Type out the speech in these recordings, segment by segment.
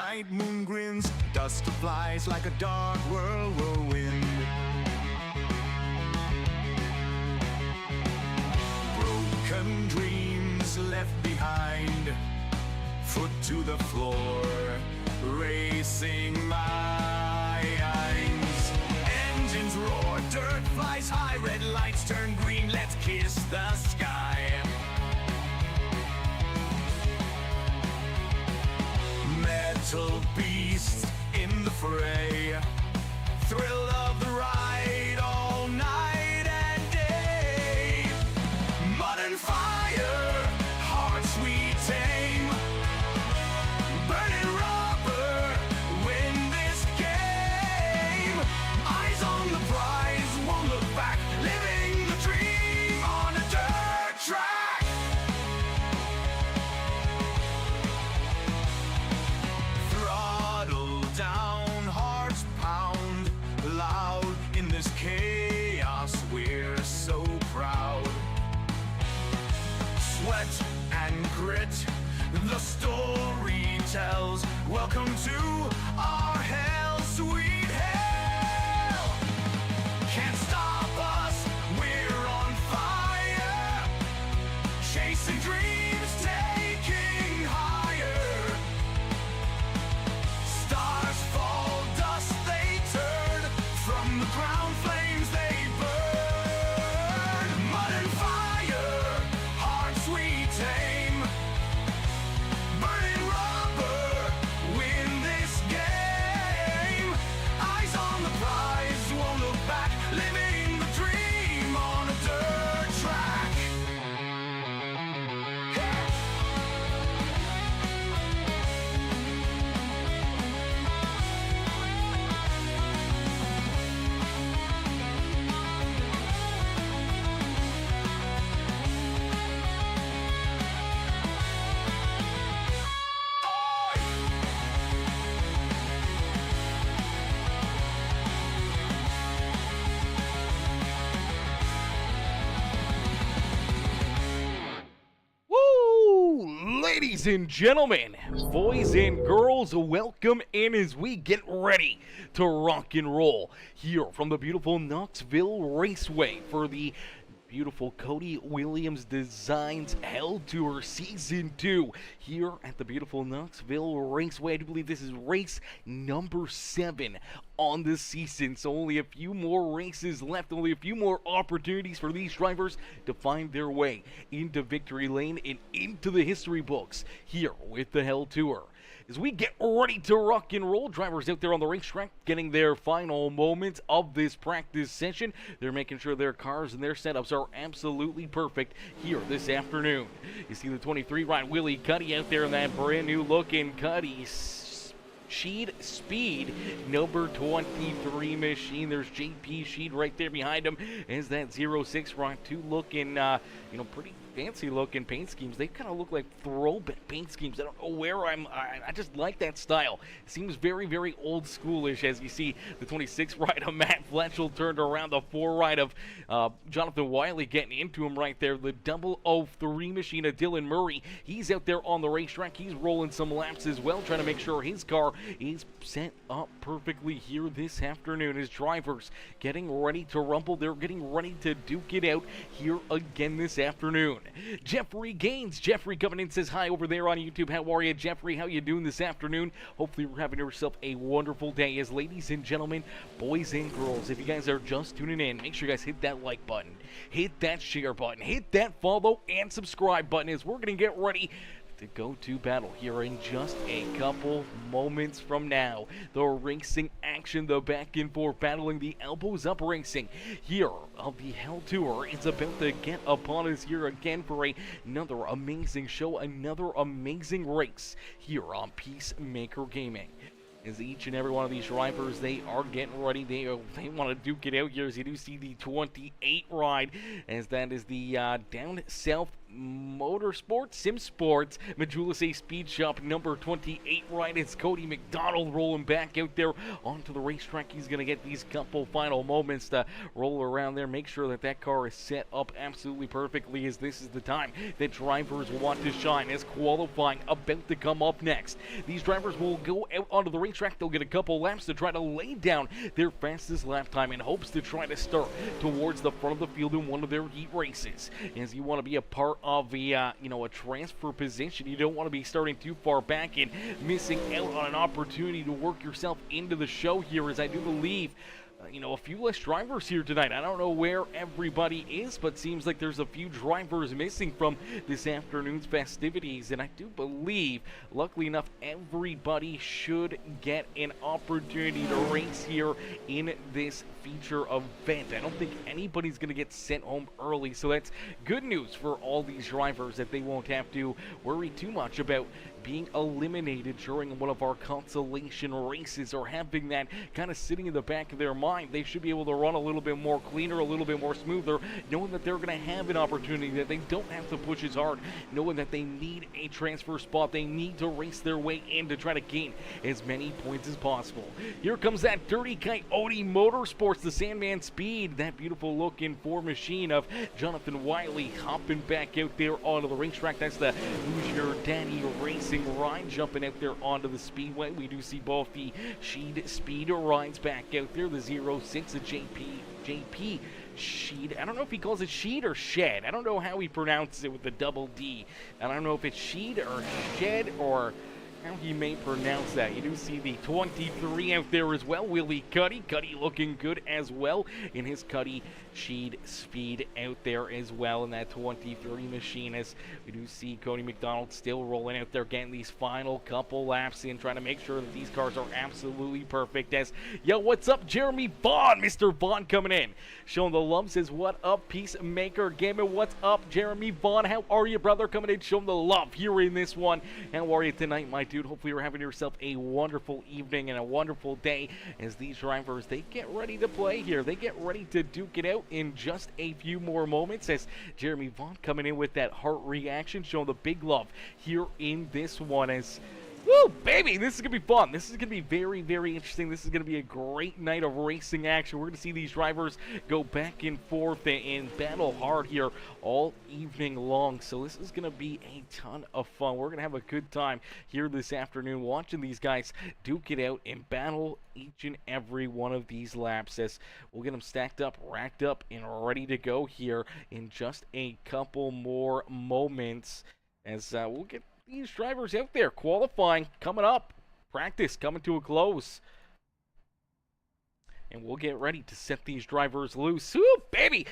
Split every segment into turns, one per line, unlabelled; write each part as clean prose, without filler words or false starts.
night moon grins, dust flies like a dark whirlwind. Broken dreams left behind, foot to the floor, racing minds. Engines roar, dirt flies high, red lights turn green, let's kiss the sky. Metal beasts in the fray, thrill of the ride all night and day. Mud and fire, hearts we tame, burning rubber, win this game. Eyes on the prize, won't look back, living the dream on a dirt track. Throttle down, hearts pound loud in this chaos, we're so proud. Sweat and grit, the story tells. Welcome to our hell, sweet hell. Can't stop us, we're on fire, chasing dreams, taking higher. Stars fall, dust they turn, from the ground flames they burn. Mud and fire, hearts we tame, burning rubber, win this game. Eyes on the prize, won't look back, living the dream on a dirt track.
Woo! Ladies and gentlemen, boys and girls, welcome in as we get ready to rock and roll here from the beautiful Knoxville Raceway for the beautiful Cody Williams Designs Hell Tour Season 2 here at the beautiful Knoxville Raceway. I do believe this is race number 7 on this season, so only a few more races left, only a few more opportunities for these drivers to find their way into victory lane and into the history books here with the Hell Tour. As we get ready to rock and roll, drivers out there on the racetrack getting their final moments of this practice session. They're making sure their cars and their setups are absolutely perfect here this afternoon. You see the 23 ride Willie Cody out there in that brand new looking Cody Speed number 23 machine. There's JP Sheed right there behind him as that 06 Rock 2 looking, pretty fancy looking paint schemes. They kind of look like throwback paint schemes. I don't know where I just like that style. It seems very, very old schoolish as you see the 26 ride of Matt Fletchel turned around, the 4 ride of Jonathan Wiley getting into him right there. The 003 machine of Dylan Murray. He's out there on the racetrack. He's rolling some laps as well, trying to make sure his car is set up perfectly here this afternoon. His drivers getting ready to rumble. They're getting ready to duke it out here again this afternoon. Jeffrey Gaines. Jeffrey coming in says hi over there on YouTube. How are you, Jeffrey? How you doing this afternoon? Hopefully you're having yourself a wonderful day. As ladies and gentlemen, boys and girls, if you guys are just tuning in, make sure you guys hit that like button, hit that share button, hit that follow and subscribe button as we're going to get ready to go to battle here in just a couple moments from now. The racing action, the back and forth battling, the elbows up racing here of the Hell Tour is about to get upon us here again for another amazing show, another amazing race here on Peacemaker Gaming. As each and every one of these drivers, they are getting ready. They want to duke it out here. As you do see the 28 ride, as that is the down south Motorsports, Sim Sports, Majula A Speed Shop number 28, right? It's Cody McDonald rolling back out there onto the racetrack. He's going to get these couple final moments to roll around there, make sure that that car is set up absolutely perfectly, as this is the time that drivers want to shine, as qualifying about to come up next. These drivers will go out onto the racetrack. They'll get a couple laps to try to lay down their fastest lap time in hopes to try to start towards the front of the field in one of their heat races. As you want to be a part of a transfer position, you don't want to be starting too far back and missing out on an opportunity to work yourself into the show here, as I do believe a few less drivers here tonight. I don't know where everybody is, but seems like there's a few drivers missing from this afternoon's festivities, and I do believe, luckily enough, everybody should get an opportunity to race here in this feature event. I don't think anybody's going to get sent home early, so that's good news for all these drivers, that they won't have to worry too much about being eliminated during one of our consolation races, or having that kind of sitting in the back of their mind. They should be able to run a little bit more cleaner, a little bit more smoother, knowing that they're going to have an opportunity, that they don't have to push as hard, knowing that they need a transfer spot. They need to race their way in to try to gain as many points as possible. Here comes that dirty Coyote Motorsports, the Sandman Speed, that beautiful looking Ford machine of Jonathan Wiley hopping back out there onto the racetrack. That's the Hoosier Danny Racing ride jumping out there onto the speedway. We do see both the Sheed Speed rides back out there. The 06, the JP Sheed. I don't know if he calls it Sheed or Shed. I don't know how he pronounces it with the double D. I don't know if it's Sheed or Shed or how he may pronounce that. You do see the 23 out there as well. Willie Cuddy. Cuddy looking good as well in his Cuddy Sheed Speed out there as well in that 23 machine, as we do see Cody McDonald still rolling out there, getting these final couple laps in, trying to make sure that these cars are absolutely perfect. As, yo, what's up, Jeremy Vaughn? Mr. Vaughn coming in, showing the love, says, what up, Peacemaker Gaming? What's up, Jeremy Vaughn? How are you, brother? Coming in, showing the love here in this one. How are you tonight, my dude? Hopefully you're having yourself a wonderful evening and a wonderful day, as these drivers, they get ready to play here. They get ready to duke it out in just a few more moments, as Jeremy Vaughn coming in with that heart reaction, showing the big love here in this one. As, woo, baby, this is going to be fun. This is going to be very, very interesting. This is going to be a great night of racing action. We're going to see these drivers go back and forth and battle hard here all evening long. So this is going to be a ton of fun. We're going to have a good time here this afternoon watching these guys duke it out and battle each and every one of these laps, as we'll get them stacked up, racked up, and ready to go here in just a couple more moments, as we'll get these drivers out there qualifying coming up, practice coming to a close, and we'll get ready to set these drivers loose. Ooh, baby!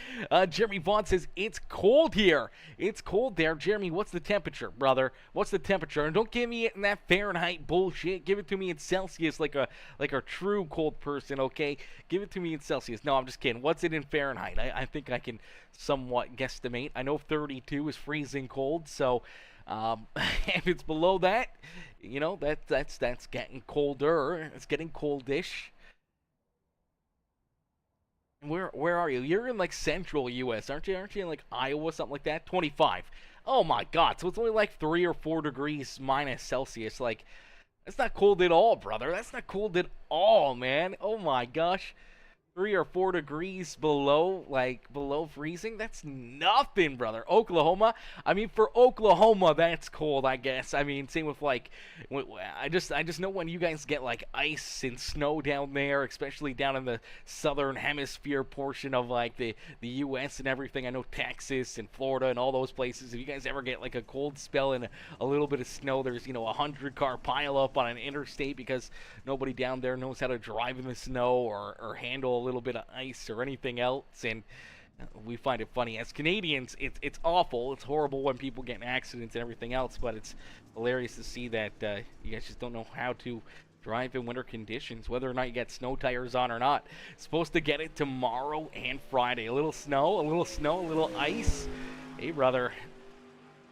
Jeremy Vaughn says, it's cold here. It's cold there. Jeremy, what's the temperature, brother? What's the temperature? And don't give me it in that Fahrenheit bullshit. Give it to me in Celsius, like a true cold person, okay? Give it to me in Celsius. No, I'm just kidding. What's it in Fahrenheit? I think I can somewhat guesstimate. I know 32 is freezing cold, so if it's below that, that's getting colder. It's getting coldish. Where are you? You're in like central U.S., aren't you? Aren't you in like Iowa, something like that? 25. Oh my God! So it's only like 3 or 4 degrees minus Celsius. Like, that's not cold at all, brother. That's not cold at all, man. Oh my gosh. 3 or 4 degrees below freezing. That's nothing, brother. Oklahoma. I mean, for Oklahoma, that's cold, I guess. I mean, same with like, I just know when you guys get like ice and snow down there, especially down in the southern hemisphere portion of like the U.S. and everything. I know Texas and Florida and all those places. If you guys ever get like a cold spell and a little bit of snow, there's 100-car pileup on an interstate because nobody down there knows how to drive in the snow or handle a little bit of ice or anything else, and we find it funny as Canadians. It's awful. It's horrible when people get in accidents and everything else, but it's hilarious to see that you guys just don't know how to drive in winter conditions, whether or not you got snow tires on or not. Supposed to get it tomorrow and Friday. A little snow, a little ice. Hey, brother,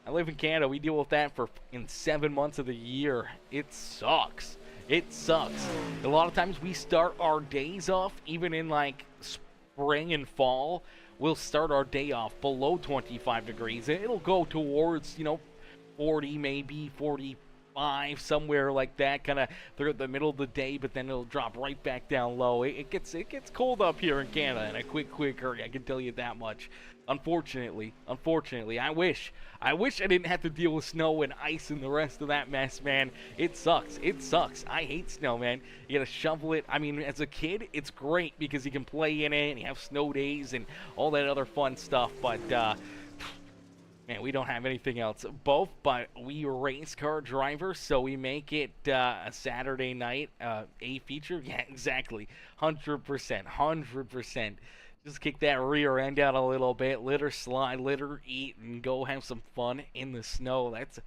I live in Canada. We deal with that in 7 months of the year. It sucks. It sucks. A lot of times we start our days off, even in like spring and fall, we'll start our day off below 25 degrees. It'll go towards, 40, maybe 45, somewhere like that, kind of throughout the middle of the day, but then it'll drop right back down low. It gets cold up here in Canada in a quick hurry, I can tell you that much. Unfortunately, I wish I didn't have to deal with snow and ice and the rest of that mess, man. It sucks. I hate snow, man. You gotta shovel it. I mean, as a kid, it's great because you can play in it and you have snow days and all that other fun stuff, but, man, we don't have anything else. Both, but we are race car drivers, so we make it a Saturday night, a feature. Yeah, exactly. 100%. Just kick that rear end out a little bit, let her slide, let her eat, and go have some fun in the snow. That's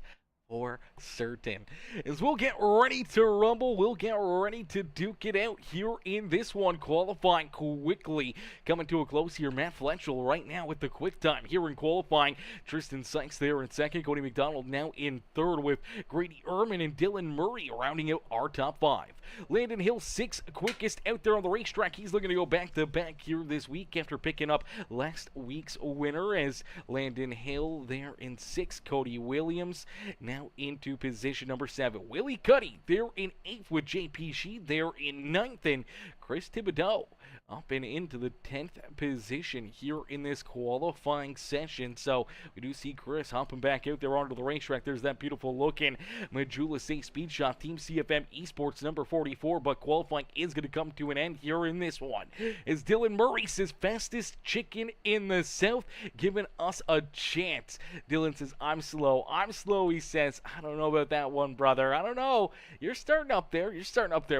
for certain. As we'll get ready to rumble, we'll get ready to duke it out here in this one, qualifying quickly. Coming to a close here, Matt Fletchel right now with the quick time here in qualifying. Tristan Sykes there in second, Cody McDonald now in third, with Grady Ehrman and Dylan Murray rounding out our top 5. Landon Hill, 6th quickest out there on the racetrack. He's looking to go back-to-back here this week after picking up last week's winner, as Landon Hill there in 6th. Cody Williams now into position number 7. Willie Cuddy there in 8th with JP Sheed there in 9th, and Chris Thibodeau up and into the 10th position here in this qualifying session. So we do see Chris hopping back out there onto the racetrack. There's that beautiful looking Majula Safe Speed Shop Team CFM Esports number 44, but qualifying is going to come to an end here in this one, as Dylan Murray says fastest chicken in the South, giving us a chance. Dylan says, I'm slow, he says. I don't know about that one, brother. I don't know. You're starting up there.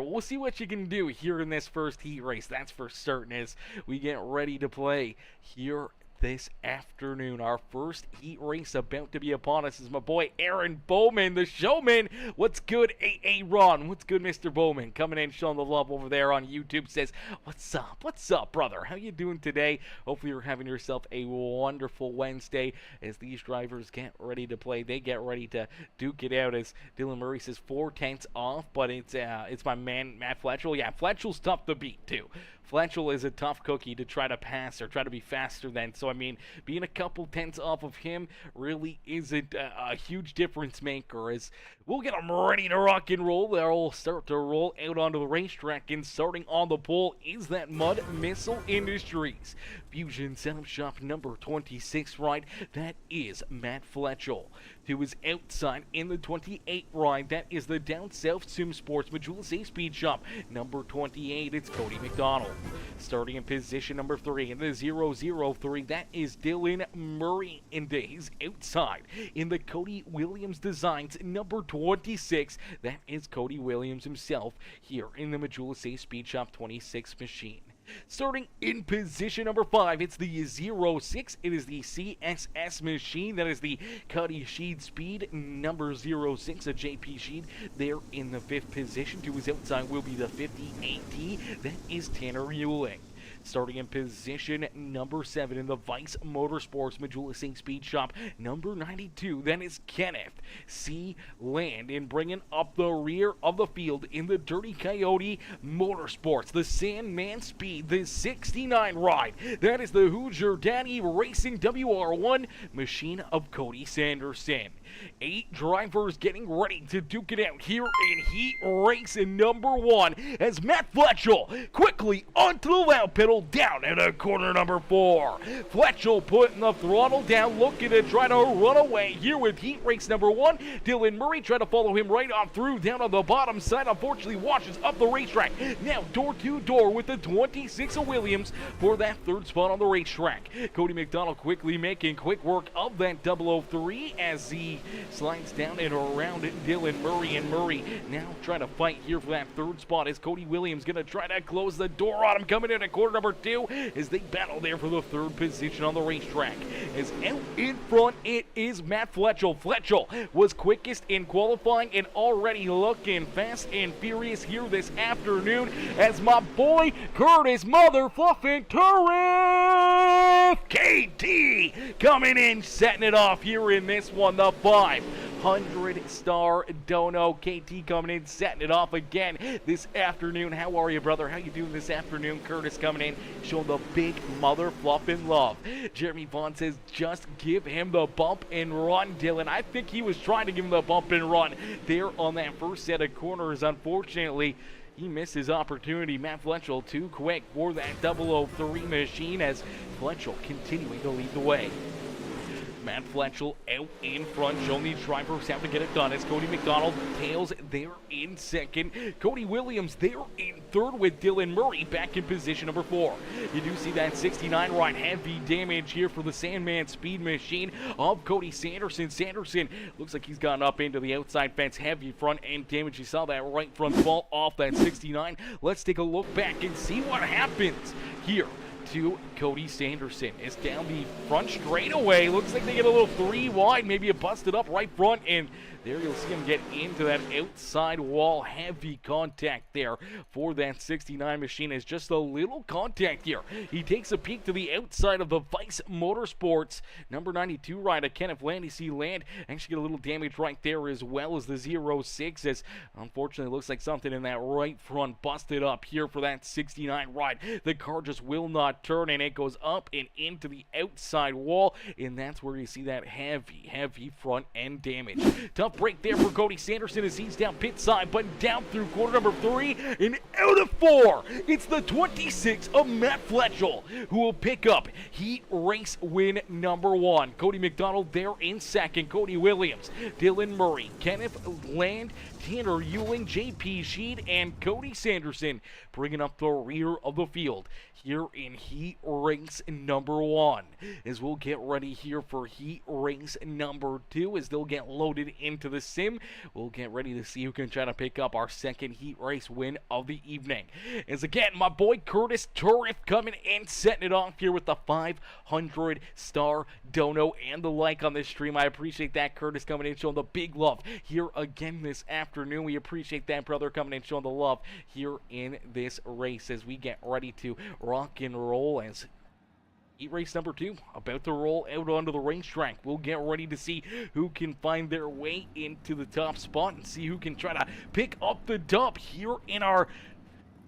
We'll see what you can do here in this first heat race. That's for certain, as we get ready to play here this afternoon. Our first heat race about to be upon us is my boy Aaron Bowman, the showman. What's good, A.A. Ron? What's good, Mr. Bowman? Coming in, showing the love over there on YouTube, says, what's up, brother? How you doing today? Hopefully you're having yourself a wonderful Wednesday as these drivers get ready to play. They get ready to duke it out, as Dylan Murray says 4/10 off, but it's my man, Matt Fletchel. Yeah, Fletchel's tough to beat, too. Fletchel is a tough cookie to try to pass or try to be faster than. So, I mean, being a couple tenths off of him really isn't a huge difference maker, as we'll get them ready to rock and roll. They'll start to roll out onto the racetrack, and starting on the pole is that Mud Missile Industries Fusion Setup Shop number 26 ride. That is Matt Fletchel. To his outside in the 28 ride, that is the Down South Sim Sports Majula Safe Speed Shop number 28. It's Cody McDonald. Starting in position number 3 in the 003, that is Dylan Murray. Into his outside in the Cody Williams Designs number 26, that is Cody Williams himself here in the Majula Safe Speed Shop 26 machine. Starting in position number 5, it's the 06. It is the CSS machine. That is the Cody Sheed Speed number 06, a JP Sheed there in the 5th position. To his outside will be the 58T. That is Tanner Ewing. Starting in position number 7 in the Vice Motorsports Majula Safe Speed Shop number 92, that is Kenneth C. Land. And bringing up the rear of the field in the Dirty Coyote Motorsports, the Sandman Speed, the 69 ride, that is the Hoosier Daddy Racing WR1 machine of Cody Sanderson. 8 drivers getting ready to duke it out here in heat race number 1, as Matt Fletchel quickly onto the loud pedal down at corner number 4. Fletchel putting the throttle down, looking to try to run away here with heat race number 1. Dylan Murray trying to follow him right on through down on the bottom side. Unfortunately washes up the racetrack. Now door to door with the 26 of Williams for that 3rd spot on the racetrack. Cody McDonald quickly making quick work of that 003 as he slides down and around Dylan Murray, and Murray now trying to fight here for that 3rd spot as Cody Williams going to try to close the door on him, coming in at quarter number 2 as they battle there for the 3rd position on the racetrack. As out in front it is Matt Fletchel. Fletchel was quickest in qualifying and already looking fast and furious here this afternoon as my boy Curtis Motherfluffin Turriff KT coming in, setting it off here in this one, the 5. 500-star dono. KT coming in, setting it off again this afternoon. How are you, brother? How you doing this afternoon? Curtis coming in, showing the big mother fluffing love. Jeremy Vaughn says, just give him the bump and run, Dylan. I think he was trying to give him the bump and run there on that first set of corners. Unfortunately, he missed his opportunity. Matt Fletchel too quick for that 003 machine as Fletchel continuing to lead the way. Matt Fletchel out in front, showing these drivers how to get it done as Cody McDonald tails there in second. Cody Williams there in third with Dylan Murray back in position number 4. You do see that 69 right heavy damage here for the Sandman Speed machine of Cody Sanderson. Sanderson looks like he's gotten up into the outside fence, heavy front end damage. You saw that right front fall off that 69. Let's take a look back and see what happens here to Cody Sanderson. Is down the front straightaway. Looks like they get a little 3 wide, maybe a busted up right front, and there you'll see him get into that outside wall. Heavy contact there for that 69 machine. Is just a little contact here. He takes a peek to the outside of the Vice Motorsports number 92 rider, Kenneth Land. You see Land actually get a little damage right there, as well as the 06, as unfortunately looks like something in that right front busted up here for that 69 ride. The car just will not turn, and it goes up and into the outside wall, and that's where you see that heavy front end damage. Tough break there for Cody Sanderson as he's down pit side, but down through corner number 3 and out of 4. It's the 26 of Matt Fletchel who will pick up heat race win number 1. Cody McDonald there in second. Cody Williams, Dylan Murray, Kenneth Land, Tanner Ewing, JP Sheed, and Cody Sanderson bringing up the rear of the field here in heat race number 1. As we'll get ready here for heat race number 2, as they'll get loaded into the sim. We'll get ready to see who can try to pick up our second heat race win of the evening. As again, my boy Curtis Turriff coming in, setting it off here with the 500-star dono and the like on this stream. I appreciate that, Curtis, coming in, showing the big love here again this afternoon. We appreciate that, brother, coming in, showing the love here in this race as we get ready to rock and roll as heat race number 2 about to roll out onto the racetrack. We'll get ready to see who can find their way into the top spot and see who can try to pick up the dub here in our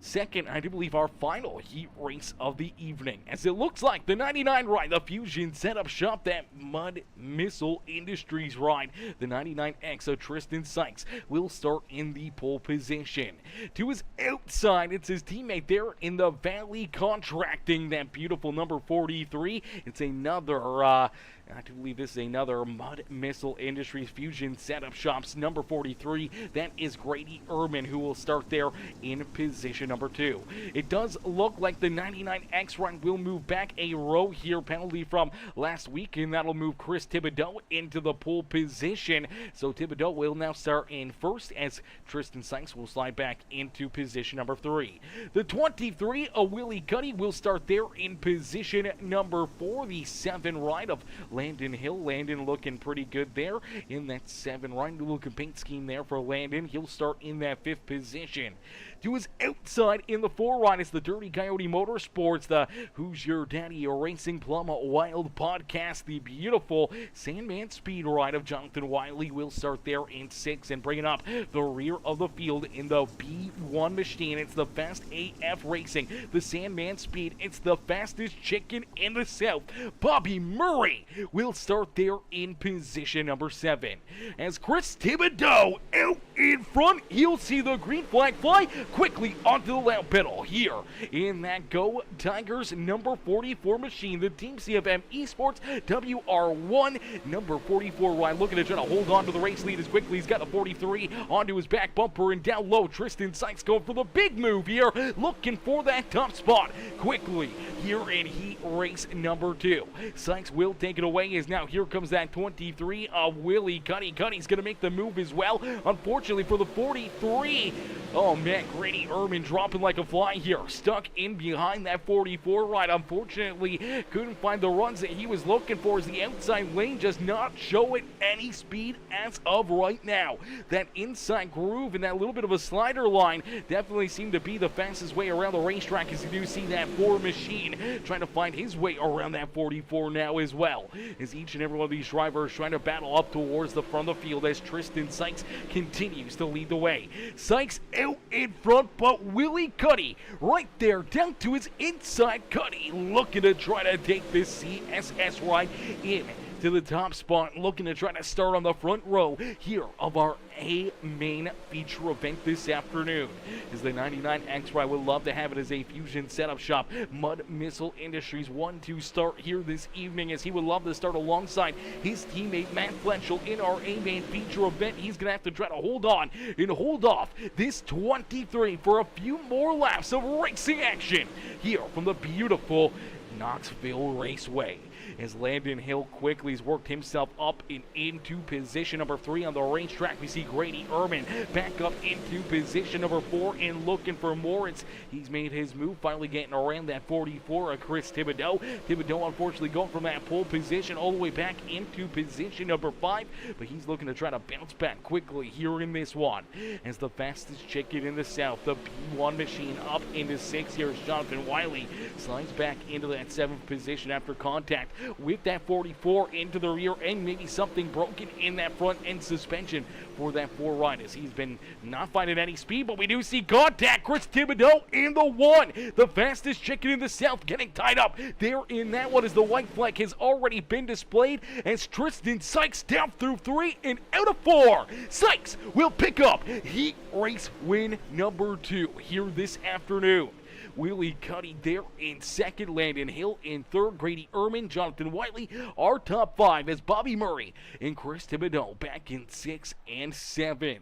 second, I do believe, our final heat race of the evening. As it looks like the 99 ride, the Fusion setup shop, that Mud Missile Industries ride, the 99X of Tristan Sykes will start in the pole position. To his outside, it's his teammate there in the Valley Contracting, that beautiful number 43. It's another I do believe this is another Mud Missile Industries Fusion setup shops number 43. That is Grady Ehrman, who will start there in position number 2. It does look like the 99X run will move back a row here, penalty from last week, and that'll move Chris Thibodeau into the pole position. So Thibodeau will now start in first as Tristan Sykes will slide back into position number 3. The 23, a Willie Cuddy, will start there in position number 4. The 7 ride of Landon Hill. Landon looking pretty good there in that 7 ride. New looking paint scheme there for Landon. He'll start in that 5th position. To his outside in the 4 ride is the Dirty Coyote Motorsports, the Who's Your Daddy Racing Plum Wild podcast. The beautiful Sandman Speed ride of Jonathan Wiley will start there in 6 and bringing up the rear of the field in the B1 machine. It's the Fast AF Racing, the Sandman Speed. It's the fastest chicken in the South. Bobby Murray will start there in position number 7. As Chris Thibodeau out in front, he'll see the green flag fly quickly onto the lap pedal here in that Go Tigers number 44 machine, the Team CFM Esports WR1 number 44 ride, looking to try to hold on to the race lead as quickly. He's got the 43 onto his back bumper and down low. Tristan Sykes going for the big move here, looking for that top spot quickly here in heat race number 2. Sykes will take it away as now here comes that 23 of Willie Cuddy. Cuddy's going to make the move as well. Unfortunately for the 43, oh man, Grady Ehrman dropping like a fly here, stuck in behind that 44 ride. Unfortunately, couldn't find the runs that he was looking for as the outside lane just not showing any speed as of right now. That inside groove and that little bit of a slider line definitely seemed to be the fastest way around the racetrack, as you do see that 4 machine Lane, trying to find his way around that 44 now as well. As each and every one of these drivers trying to battle up towards the front of the field as Tristan Sykes continues to lead the way. Sykes out in front, but Willie Cuddy right there down to his inside. Cuddy looking to try to take this CSS ride in to the top spot, looking to try to start on the front row here of our A main feature event this afternoon. Is the 99 X-Ride would love to have it as a fusion setup shop. Mud Missile Industries 1-2 start here this evening, as he would love to start alongside his teammate Matt Fletchel in our A main feature event. He's going to have to try to hold on and hold off this 23 for a few more laps of racing action here from the beautiful Knoxville Raceway. As Landon Hill quickly has worked himself up and into position number 3 on the racetrack. We see Grady Ehrman back up into position number 4 and looking for more. He's made his move, finally getting around that 44 of Chris Thibodeau. Thibodeau unfortunately going from that pole position all the way back into position number 5, but he's looking to try to bounce back quickly here in this one. As the fastest chicken in the south, the P1 machine up into 6 here. Jonathan Wiley slides back into that 7th position after contact with that 44 into the rear end. Maybe something broken in that front end suspension for that 4 riders. He's been not finding any speed, but we do see contact. Chris Thibodeau in the 1. The fastest chicken in the south getting tied up there in that one as the white flag has already been displayed as Tristan Sykes down through 3 and out of 4. Sykes will pick up heat race win number 2 here this afternoon. Willie Cuddy there in second, Landon Hill in third, Grady Ehrman, Jonathan Whiteley, our top 5 as Bobby Murray and Chris Thibodeau back in 6th and 7th.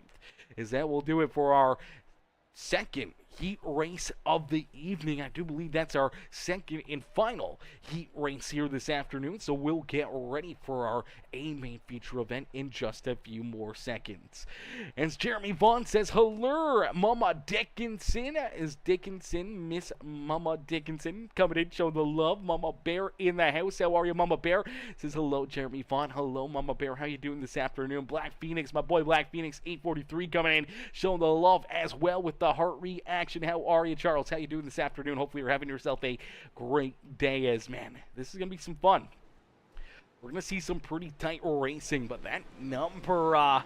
As that will do it for our second heat race of the evening. I do believe that's our second and final heat race here this afternoon, so we'll get ready for our A main feature event in just a few more seconds. As Jeremy Vaughn says, hello, Mama Dickinson. Is Dickinson, Miss Mama Dickinson, coming in, showing the love. Mama Bear in the house. How are you, Mama Bear? Says hello, Jeremy Vaughn. Hello, Mama Bear. How you doing this afternoon? Black Phoenix, my boy Black Phoenix, 843 coming in, showing the love as well with the heart reaction. How are you, Charles? How you doing this afternoon? Hopefully you're having yourself a great day, as man, this is going to be some fun. We're going to see some pretty tight racing, but that number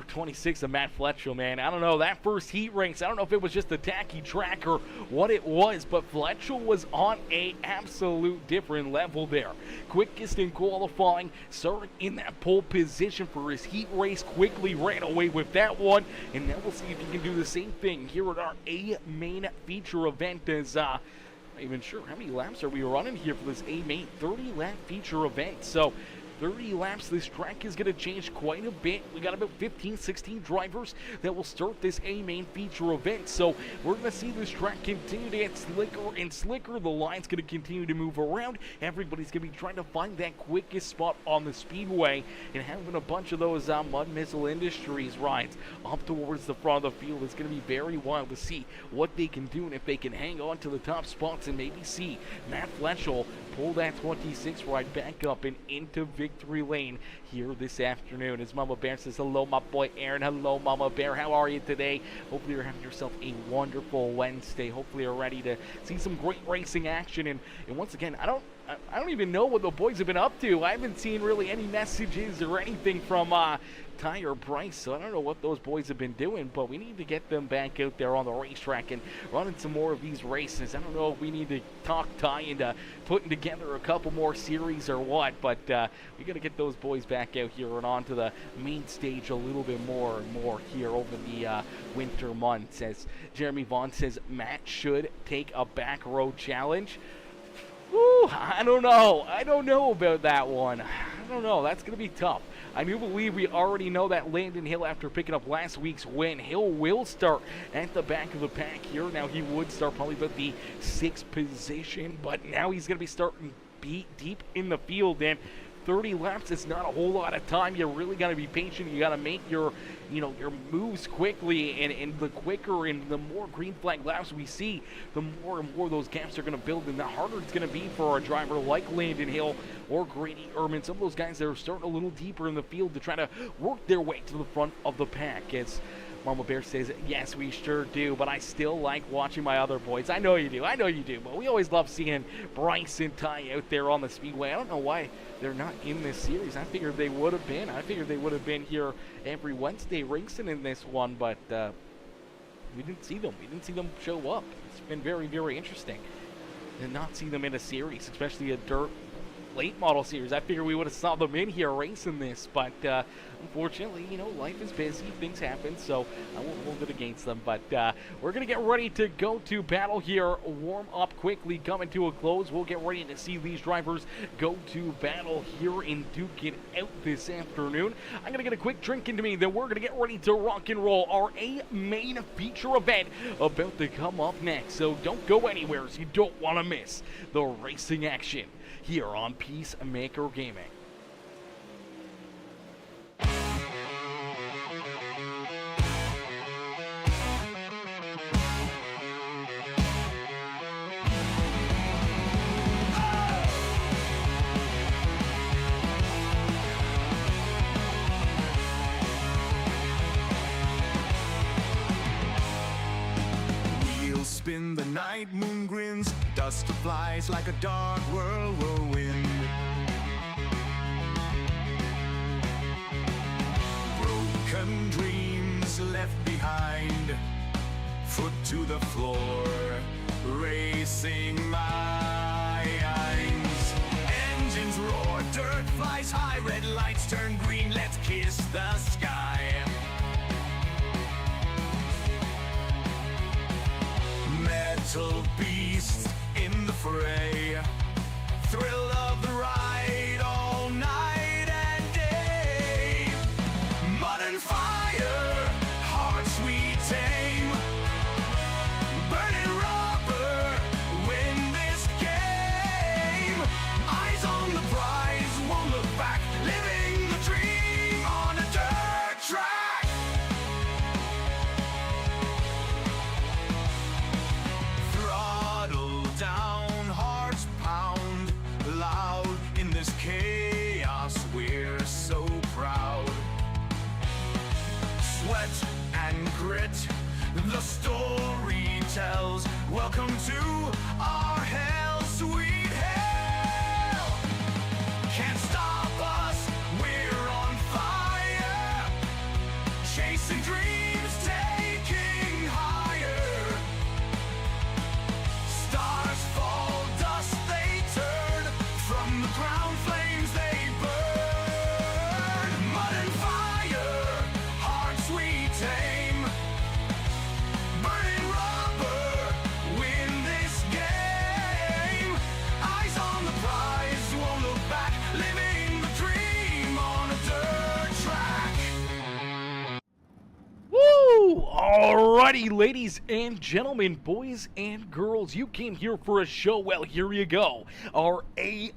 26 of Matt Fletchel, man, I don't know, that first heat race, I don't know if it was just a tacky track or what it was, but Fletchel was on a absolute different level there. Quickest in qualifying, started in that pole position for his heat race, quickly ran away with that one, and now we'll see if he can do the same thing here at our A main feature event. As not even sure how many laps are we running here for this A main 30 lap feature event. So 30 laps, this track is going to change quite a bit. We got about 15, 16 drivers that will start this A main feature event. So we're going to see this track continue to get slicker and slicker. The line's going to continue to move around. Everybody's going to be trying to find that quickest spot on the speedway and having a bunch of those Mud Missile Industries rides up towards the front of the field. It's going to be very wild to see what they can do and if they can hang on to the top spots and maybe see Matt Fletchel pull that 26 ride back up and into victory lane here this afternoon. As Mama Bear says, hello, my boy Aaron. Hello, Mama Bear. How are you today? Hopefully you're having yourself a wonderful Wednesday. Hopefully you're ready to see some great racing action. And once again, I don't even know what the boys have been up to. I haven't seen really any messages or anything from Ty or Bryce, so I don't know what those boys have been doing, but we need to get them back out there on the racetrack and running some more of these races. I don't know if we need to talk Ty into putting together a couple more series or what, but we got to get those boys back out here and onto the main stage a little bit more and more here over the winter months. As Jeremy Vaughn says, Matt should take a back row challenge. Woo, I don't know. I don't know about that one. I don't know. That's going to be tough. I do believe we already know that Landon Hill, after picking up last week's win, Hill will start at the back of the pack here. Now, he would start probably about the 6th position, but now he's going to be starting deep in the field, and 30 laps is not a whole lot of time. You really got to be patient. You got to make your moves quickly, and the quicker and the more green flag laps we see, the more and more those gaps are going to build, and the harder it's going to be for a driver like Landon Hill or Grady Ehrman, some of those guys that are starting a little deeper in the field to try to work their way to the front of the pack. As Mama Bear says, yes, we sure do, but I still like watching my other boys. I know you do, but we always love seeing Bryce and Ty out there on the speedway. I don't know why they're not in this series. I figured they would have been. I figured they would have been here every Wednesday racing in this one, but we didn't see them. We didn't see them show up. It's been very, very interesting to not see them in a series, especially a dirt late model series. I figured we would have saw them in here racing this, but unfortunately, you know, life is busy, things happen, so I won't hold it against them. But we're going to get ready to go to battle here. Warm up quickly, coming to a close. We'll get ready to see these drivers go to battle here in Duke It Out this afternoon. I'm going to get a quick drink into me, then we're going to get ready to rock and roll. Our main feature event about to come up next, so don't go anywhere, so you don't want to miss the racing action here on Peacemaker Gaming.
Wheels spin, the night moon grins, dust flies like a dark whirlwind. Broken dreams left behind, foot to the floor, racing minds. Engines roar, dirt flies high, red lights turn green, let's kiss the sky. Metal beasts in the fray, thrill of the ride all night and day. Mud and fire, hearts we tame, burning rubber, win this game. Eyes on the prize, won't look back, living the dream on a dirt track. Throttle down, hearts pound loud in this chaos, we're so proud. Sweat and grit, the story tells. Welcome to our hell, sweet hell. Can't stop us, we're on fire, chasing dreams, taking higher. Stars fall, dust they turn, from the ground flames they burn. Mud and fire, hearts we tame, burning rubber, win this game. Eyes on the prize, won't look back, living the dream on a dirt track.
Woo! Alrighty, ladies and gentlemen, boys and girls, you came here for a show. Well, here you go. Our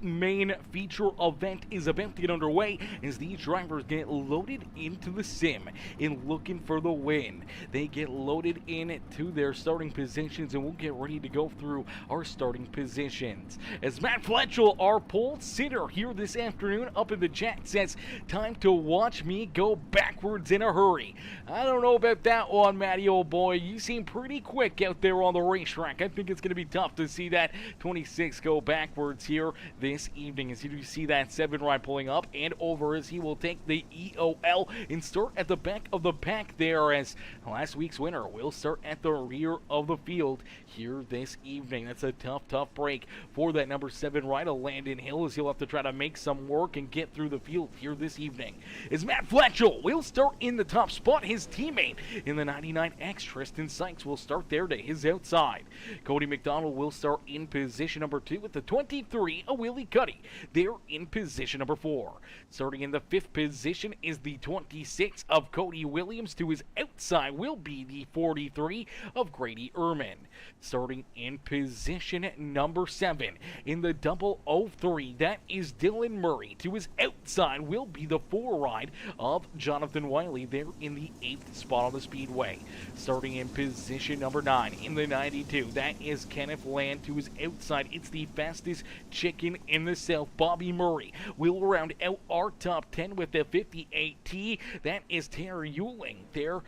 main feature event is about to get underway as these drivers get loaded into the sim in looking for the win. They get loaded into their starting positions, and we'll get ready to go through our starting positions. As Matt Fletchell, our pole sitter here this afternoon, up in the chat says, time to watch me go backwards in a hurry. I don't know about that one, Matty, old boy. You seem pretty quick out there on the racetrack. I think it's going to be tough to see that 26 go backwards here this evening as you see that 7 ride pulling up and over as he will take the EOL and start at the back of the pack there, as last week's winner will start at the rear of the field here this evening. That's a tough break for that number 7 rider, Landon Hill, as he'll have to try to make some work and get through the field here this evening. As Matt Fletchell will start in the top spot, his teammate in the 99X, Tristan Sykes, will start there to his outside. Cody McDonald will start in position number 2 with the 23, a Willie Cuddy. They're in position number 4. Starting in the 5th position is the 26 of Cody Williams. To his outside will be the 43 of Grady Ehrman. Starting in position number 7 in the 003, that is Dylan Murray. To his outside will be the 4 ride of Jonathan Wiley. They're in the 8th spot on the speedway. Starting in position number 9 in the 92, that is Kenneth Land. To his outside, it's the fastest chicken in the South, Bobby Murray. We'll round out our top 10 with the 58T. That is Terry Euling. There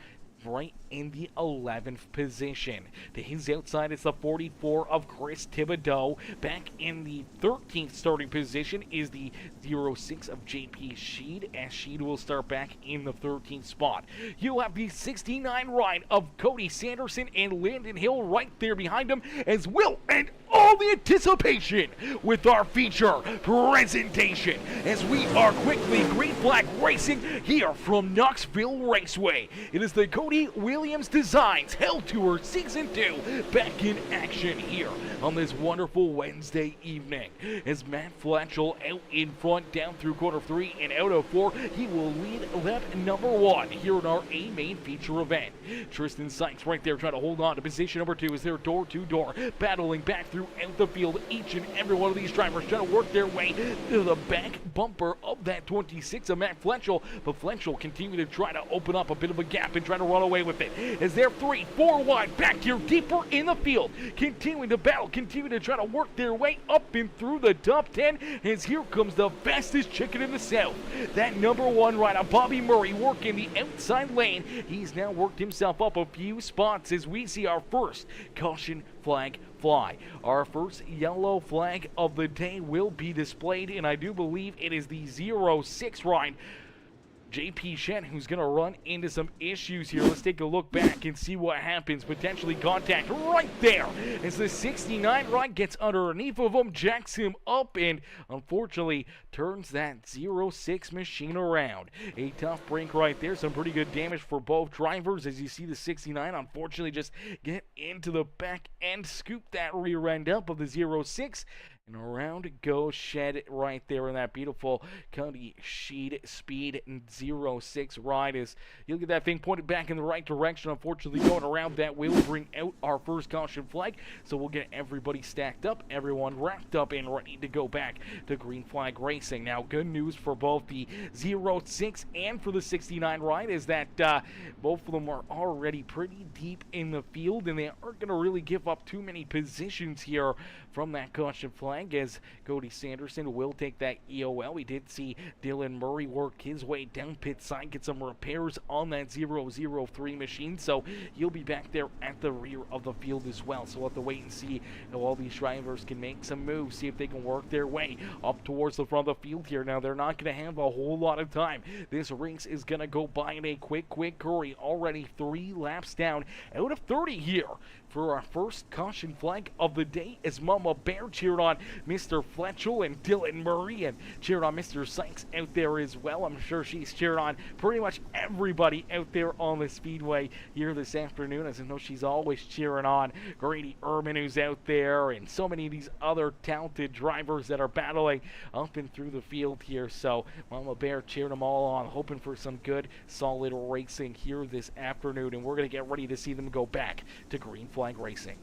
right in the 11th position. To his outside is the 44 of Chris Thibodeau. Back in the 13th starting position is the 06 of JP Sheed, as Sheed will start back in the 13th spot. You'll have the 69 ride of Cody Sanderson and Landon Hill right there behind him, as Will and all the anticipation with our feature presentation as we are quickly green flag racing here from Knoxville Raceway. It is the Cody Williams Designs Hell Tour Season 2 back in action here on this wonderful Wednesday evening. As Matt Fletchel out in front down through quarter 3 and out of 4, he will lead lap number 1 here in our A main feature event. Tristan Sykes right there trying to hold on to position number 2 as they're door to door, battling back throughout the field. Each and every one of these drivers trying to work their way to the back bumper of that 26 of Matt Fletchel, but Fletchel continue to try to open up a bit of a gap and try to run away with it as they're 3-4 wide back here deeper in the field, continuing to battle, continue to try to work their way up and through the top 10, as here comes the fastest chicken in the south, that number 1 rider Bobby Murray working the outside lane. He's now worked himself up a few spots as we see our first caution flag fly. Our first yellow flag of the day will be displayed, and I do believe it is the 06 ride JP Shen, who's going to run into some issues here. Let's take a look back and see what happens. Potentially contact right there as the 69 ride gets underneath of him, jacks him up, and unfortunately turns that 06 machine around. A tough break right there. Some pretty good damage for both drivers as you see the 69 unfortunately just get into the back end, scoop that rear end up of the 06. And around goes Shed right there in that beautiful Cody Speed 06 ride as you'll get that thing pointed back in the right direction. Unfortunately, going around that will bring out our first caution flag. So we'll get everybody stacked up, everyone wrapped up and ready to go back to green flag racing. Now, good news for both the 06 and for the 69 ride is that both of them are already pretty deep in the field, and they aren't going to really give up too many positions here from that caution flag, as Cody Sanderson will take that EOL. We did see Dylan Murray work his way down pit side, get some repairs on that 003 machine, so he'll be back there at the rear of the field as well. So we'll have to wait and see how all these drivers can make some moves, see if they can work their way up towards the front of the field here. Now, they're not going to have a whole lot of time. This race is going to go by in a quick hurry. Already 3 laps down out of 30 here for our first caution flag of the day, as Mama Bear cheered on Mr. Fletchel and Dylan Murray and cheered on Mr. Sykes out there as well. I'm sure she's cheered on pretty much everybody out there on the speedway here this afternoon, as I know she's always cheering on Grady Erman, who's out there, and so many of these other talented drivers that are battling up and through the field here. So Mama Bear cheering them all on, hoping for some good solid racing here this afternoon, and we're going to get ready to see them go back to green flag racing.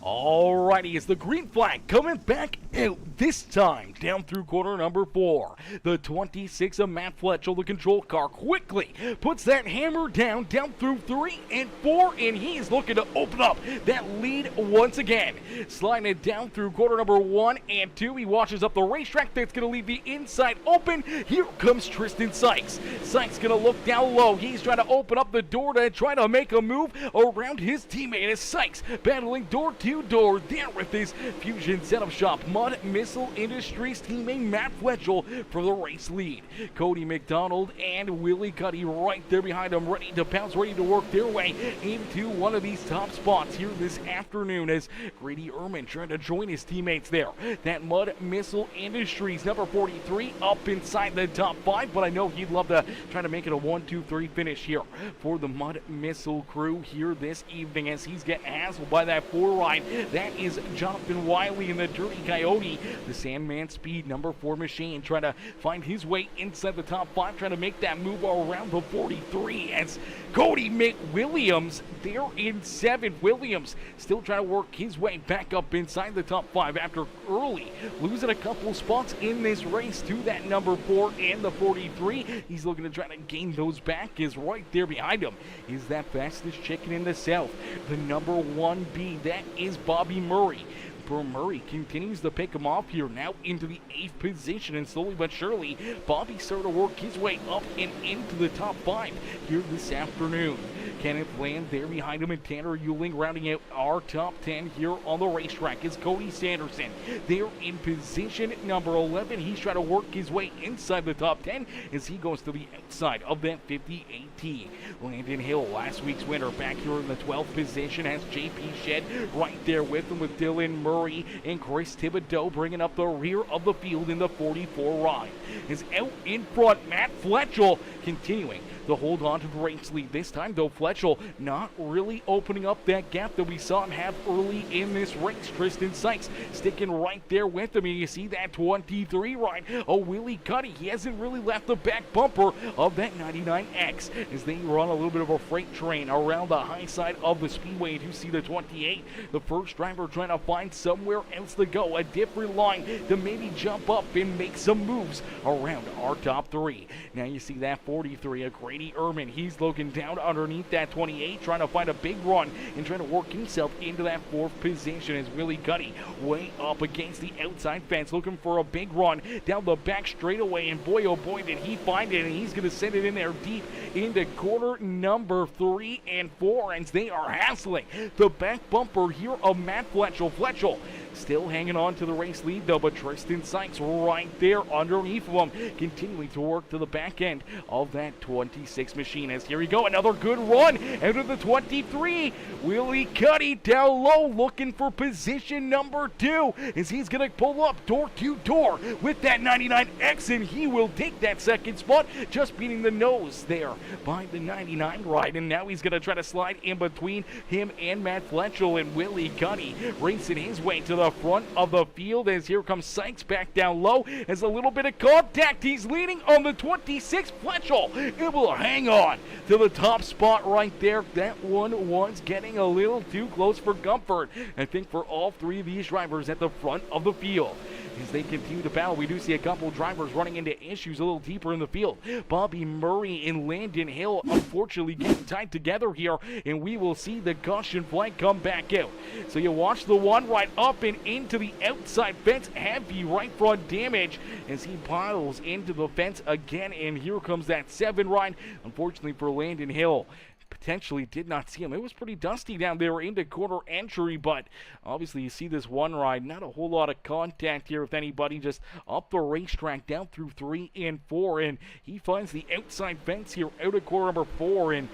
Alrighty, it's the green flag coming back out this time down through corner number 4. The 26 of Matt Fletchel, the control car, quickly puts that hammer down through 3 and 4, and he is looking to open up that lead once again. Sliding it down through corner number 1 and 2. He washes up the racetrack. That's going to leave the inside open. Here comes Tristan Sykes. Sykes going to look down low. He's trying to open up the door to try to make a move around his teammate as Sykes battling door to door there with his Fusion Setup Shop Mud Missile Industries teammate Matt Fletchel for the race lead. Cody McDonald and Willie Cuddy right there behind him, ready to pounce, ready to work their way into one of these top spots here this afternoon, as Grady Erman trying to join his teammates there. That Mud Missile Industries number 43 up inside the top 5, but I know he'd love to try to make it a 1-2-3 finish here for the Mud Missile crew here this evening, as he's getting hassled by that 4 ride. That is Jonathan Wiley in the Dirty Coyote, the Sandman Speed number 4 machine, trying to find his way inside the top 5, trying to make that move around the 43, as Cody McWilliams there in 7th. Williams still trying to work his way back up inside the top 5 after early losing a couple spots in this race to that number 4 and the 43. He's looking to try to gain those back, is right there behind him is that fastest chicken in the south, the number 1B. That is Bobby Murray. Murray continues to pick him off here, now into the 8th position, and slowly but surely, Bobby started to work his way up and into the top 5 here this afternoon. Kenneth Land there behind him, and Tanner Euling rounding out our top 10 here on the racetrack is Cody Sanderson. They're in position number 11. He's trying to work his way inside the top 10 as he goes to the outside of that 50 AT. Landon Hill, last week's winner, back here in the 12th position, has JP Shed right there with him, with Dylan Murray and Chris Thibodeau bringing up the rear of the field in the 44 ride. Is out in front, Matt Fletchel continuing to hold on to the race lead. This time, though, Fletchel not really opening up that gap that we saw him have early in this race. Tristan Sykes sticking right there with him, and you see that 23 ride. Oh, Willie Cuddy, he hasn't really left the back bumper of that 99X as they run a little bit of a freight train around the high side of the speedway. You see the 28, the first driver trying to find somewhere else to go, a different line to maybe jump up and make some moves around our top 3. Now you see that 43, a Grady Ehrman. He's looking down underneath that 28, trying to find a big run and trying to work himself into that 4th position as Willie Cuddy way up against the outside fence, looking for a big run down the back straightaway, and boy oh boy did he find it, and he's going to send it in there deep into corner number 3 and 4 as they are hassling the back bumper here of Matt Fletchel. Fletchel still hanging on to the race lead though, but Tristan Sykes right there underneath of him, continuing to work to the back end of that 26 machine. As here we go, another good run out of the 23. Willie Cuddy down low looking for position number 2 as he's going to pull up door to door with that 99X, and he will take that 2nd spot, just beating the nose there by the 99 ride. And now he's going to try to slide in between him and Matt Fletchel, and Willie Cuddy racing his way to the front of the field as here comes Sykes back down low as a little bit of contact. He's leading on the 26. Fletchel able to hang on to the top spot right there. That one was getting a little too close for comfort, I think, for all 3 of these drivers at the front of the field. As they continue to battle, we do see a couple drivers running into issues a little deeper in the field. Bobby Murray and Landon Hill unfortunately getting tied together here, and we will see the caution flag come back out. So you watch the one right up and into the outside fence. Heavy right front damage as he piles into the fence again, and here comes that 7 ride. Unfortunately for Landon Hill, potentially did not see him. It was pretty dusty down there into corner entry, but obviously you see this one ride, not a whole lot of contact here with anybody, just up the racetrack down through 3 and 4, and he finds the outside fence here out of corner number 4 and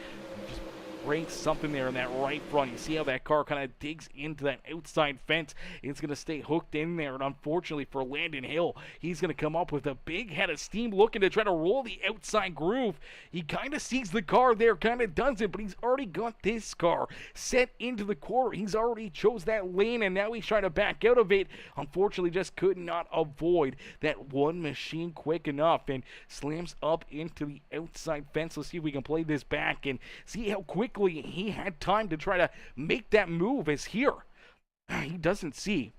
just breaks something there in that right front. You see how that car kind of digs into that outside fence. It's going to stay hooked in there, and unfortunately for Landon Hill, he's going to come up with a big head of steam looking to try to roll the outside groove. He kind of sees the car there, kind of does it, but he's already got this car set into the corner. He's already chose that lane, and now he's trying to back out of it. Unfortunately, just could not avoid that one machine quick enough and slams up into the outside fence. Let's see if we can play this back and see how quickly he had time to try to make that move, as here he doesn't see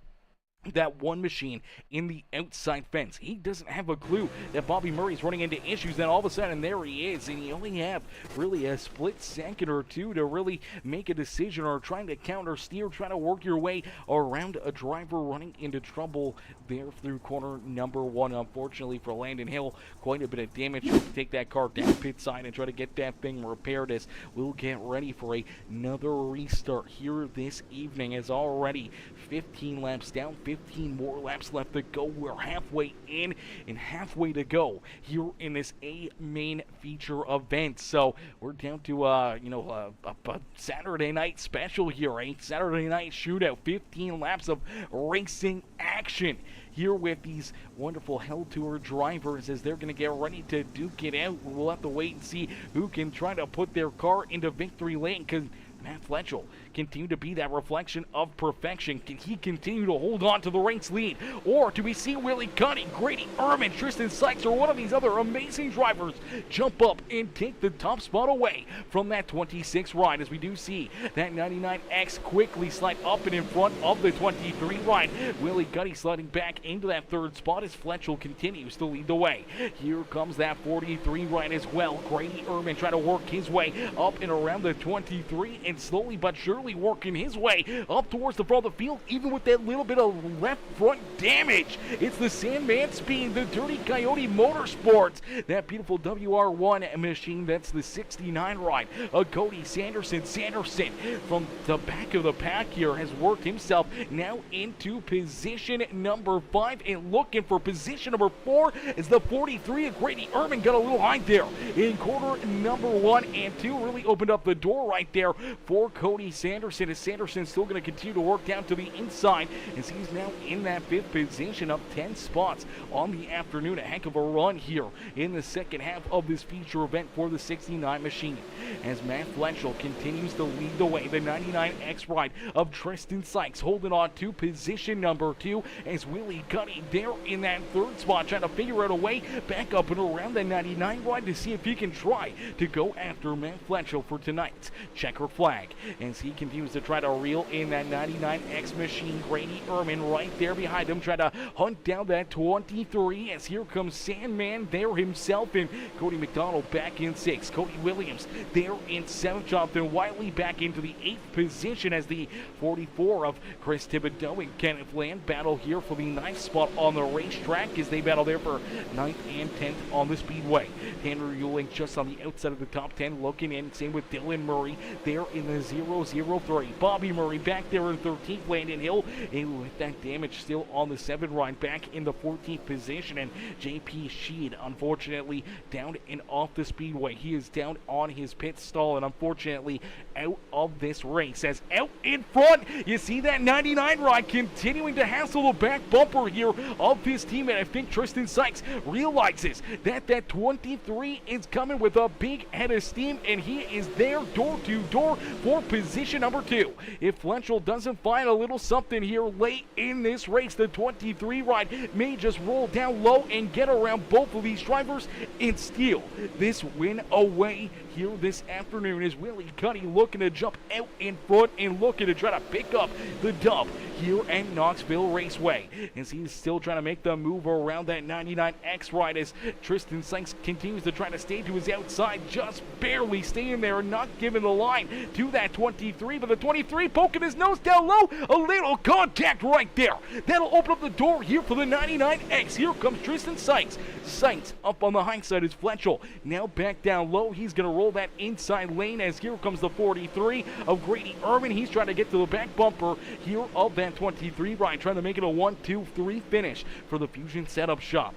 that one machine in the outside fence. He doesn't have a clue that Bobby Murray's running into issues. Then all of a sudden there he is, and you only have really a split second or two to really make a decision, or trying to counter steer, trying to work your way around a driver running into trouble there through corner number 1. Unfortunately for Landon Hill, quite a bit of damage. He'll take that car down pit side and try to get that thing repaired, as we'll get ready for another restart here this evening, as already 15 laps down, 15 more laps left to go. We're halfway in and halfway to go here in this A main feature event. So we're down to a Saturday night special here, a Saturday night shootout. 15 laps of racing action here with these wonderful Hell Tour drivers as they're going to get ready to duke it out. We'll have to wait and see who can try to put their car into victory lane, because Matt Fletchel continue to be that reflection of perfection. Can he continue to hold on to the race lead? Or do we see Willie Cuddy, Grady Ehrman, Tristan Sykes, or one of these other amazing drivers jump up and take the top spot away from that 26 ride, as we do see that 99X quickly slide up and in front of the 23 ride. Willie Cuddy sliding back into that 3rd spot as Fletchel continues to lead the way. Here comes that 43 ride as well. Grady Ehrman trying to work his way up and around the 23, and slowly but surely really working his way up towards the front of the field, even with that little bit of left front damage. It's the Sandman Speed, the Dirty Coyote Motorsports, that beautiful WR1 machine. That's the 69 ride of Cody Sanderson. Sanderson from the back of the pack here has worked himself now into position number 5, and looking for position number 4 is the 43 of Grady Ehrman. Got a little high there in quarter number 1 and 2. Really opened up the door right there for Cody Sanderson, as Sanderson's still going to continue to work down to the inside as he's now in that 5th position, up 10 spots on the afternoon. A heck of a run here in the second half of this feature event for the 69 machine, as Matt Fletchel continues to lead the way. The 99X ride of Tristan Sykes holding on to position number 2, as Willie Cuddy there in that 3rd spot, trying to figure out a way back up and around the 99 ride to see if he can try to go after Matt Fletchel for tonight's checkered flag, as he continues to try to reel in that 99X machine. Grady Ehrman right there behind him, trying to hunt down that 23, as here comes Sandman there himself, and Cody McDonald back in 6th. Cody Williams there in 7th. Jonathan Wiley back into the 8th position, as the 44 of Chris Thibodeau and Kenneth Land battle here for the 9th spot on the racetrack, as they battle there for 9th and 10th on the speedway. Henry Ewing just on the outside of the top 10 looking in. Same with Dylan Murray there in the 003. Bobby Murray back there in 13th. Landon Hill, and with that damage still on the 7 ride, back in the 14th position. And JP Sheed unfortunately down and off the speedway. He is down on his pit stall and unfortunately out of this race, as out in front you see that 99 ride continuing to hassle the back bumper here of his teammate. I think Tristan Sykes realizes that that 23 is coming with a big head of steam, and he is there door to door for position number 2. If Fletchel doesn't find a little something here late in this race, the 23 ride may just roll down low and get around both of these drivers and steal this win away here this afternoon, as Willie Cuddy looking to jump out in front and looking to try to pick up the dub here at Knoxville Raceway, as he's still trying to make the move around that 99X ride, as Tristan Sykes continues to try to stay to his outside, just barely staying there and not giving the line to that 23, but the 23 poking his nose down low, a little contact right there. That'll open up the door here for the 99X. Here comes Tristan Sykes. Sykes up on the high side is Fletchel. Now back down low. He's going to roll that inside lane, as here comes the 43 of Grady Ehrman. He's trying to get to the back bumper here of that 23 ride, trying to make it a 1-2-3 finish for the Fusion Setup Shop.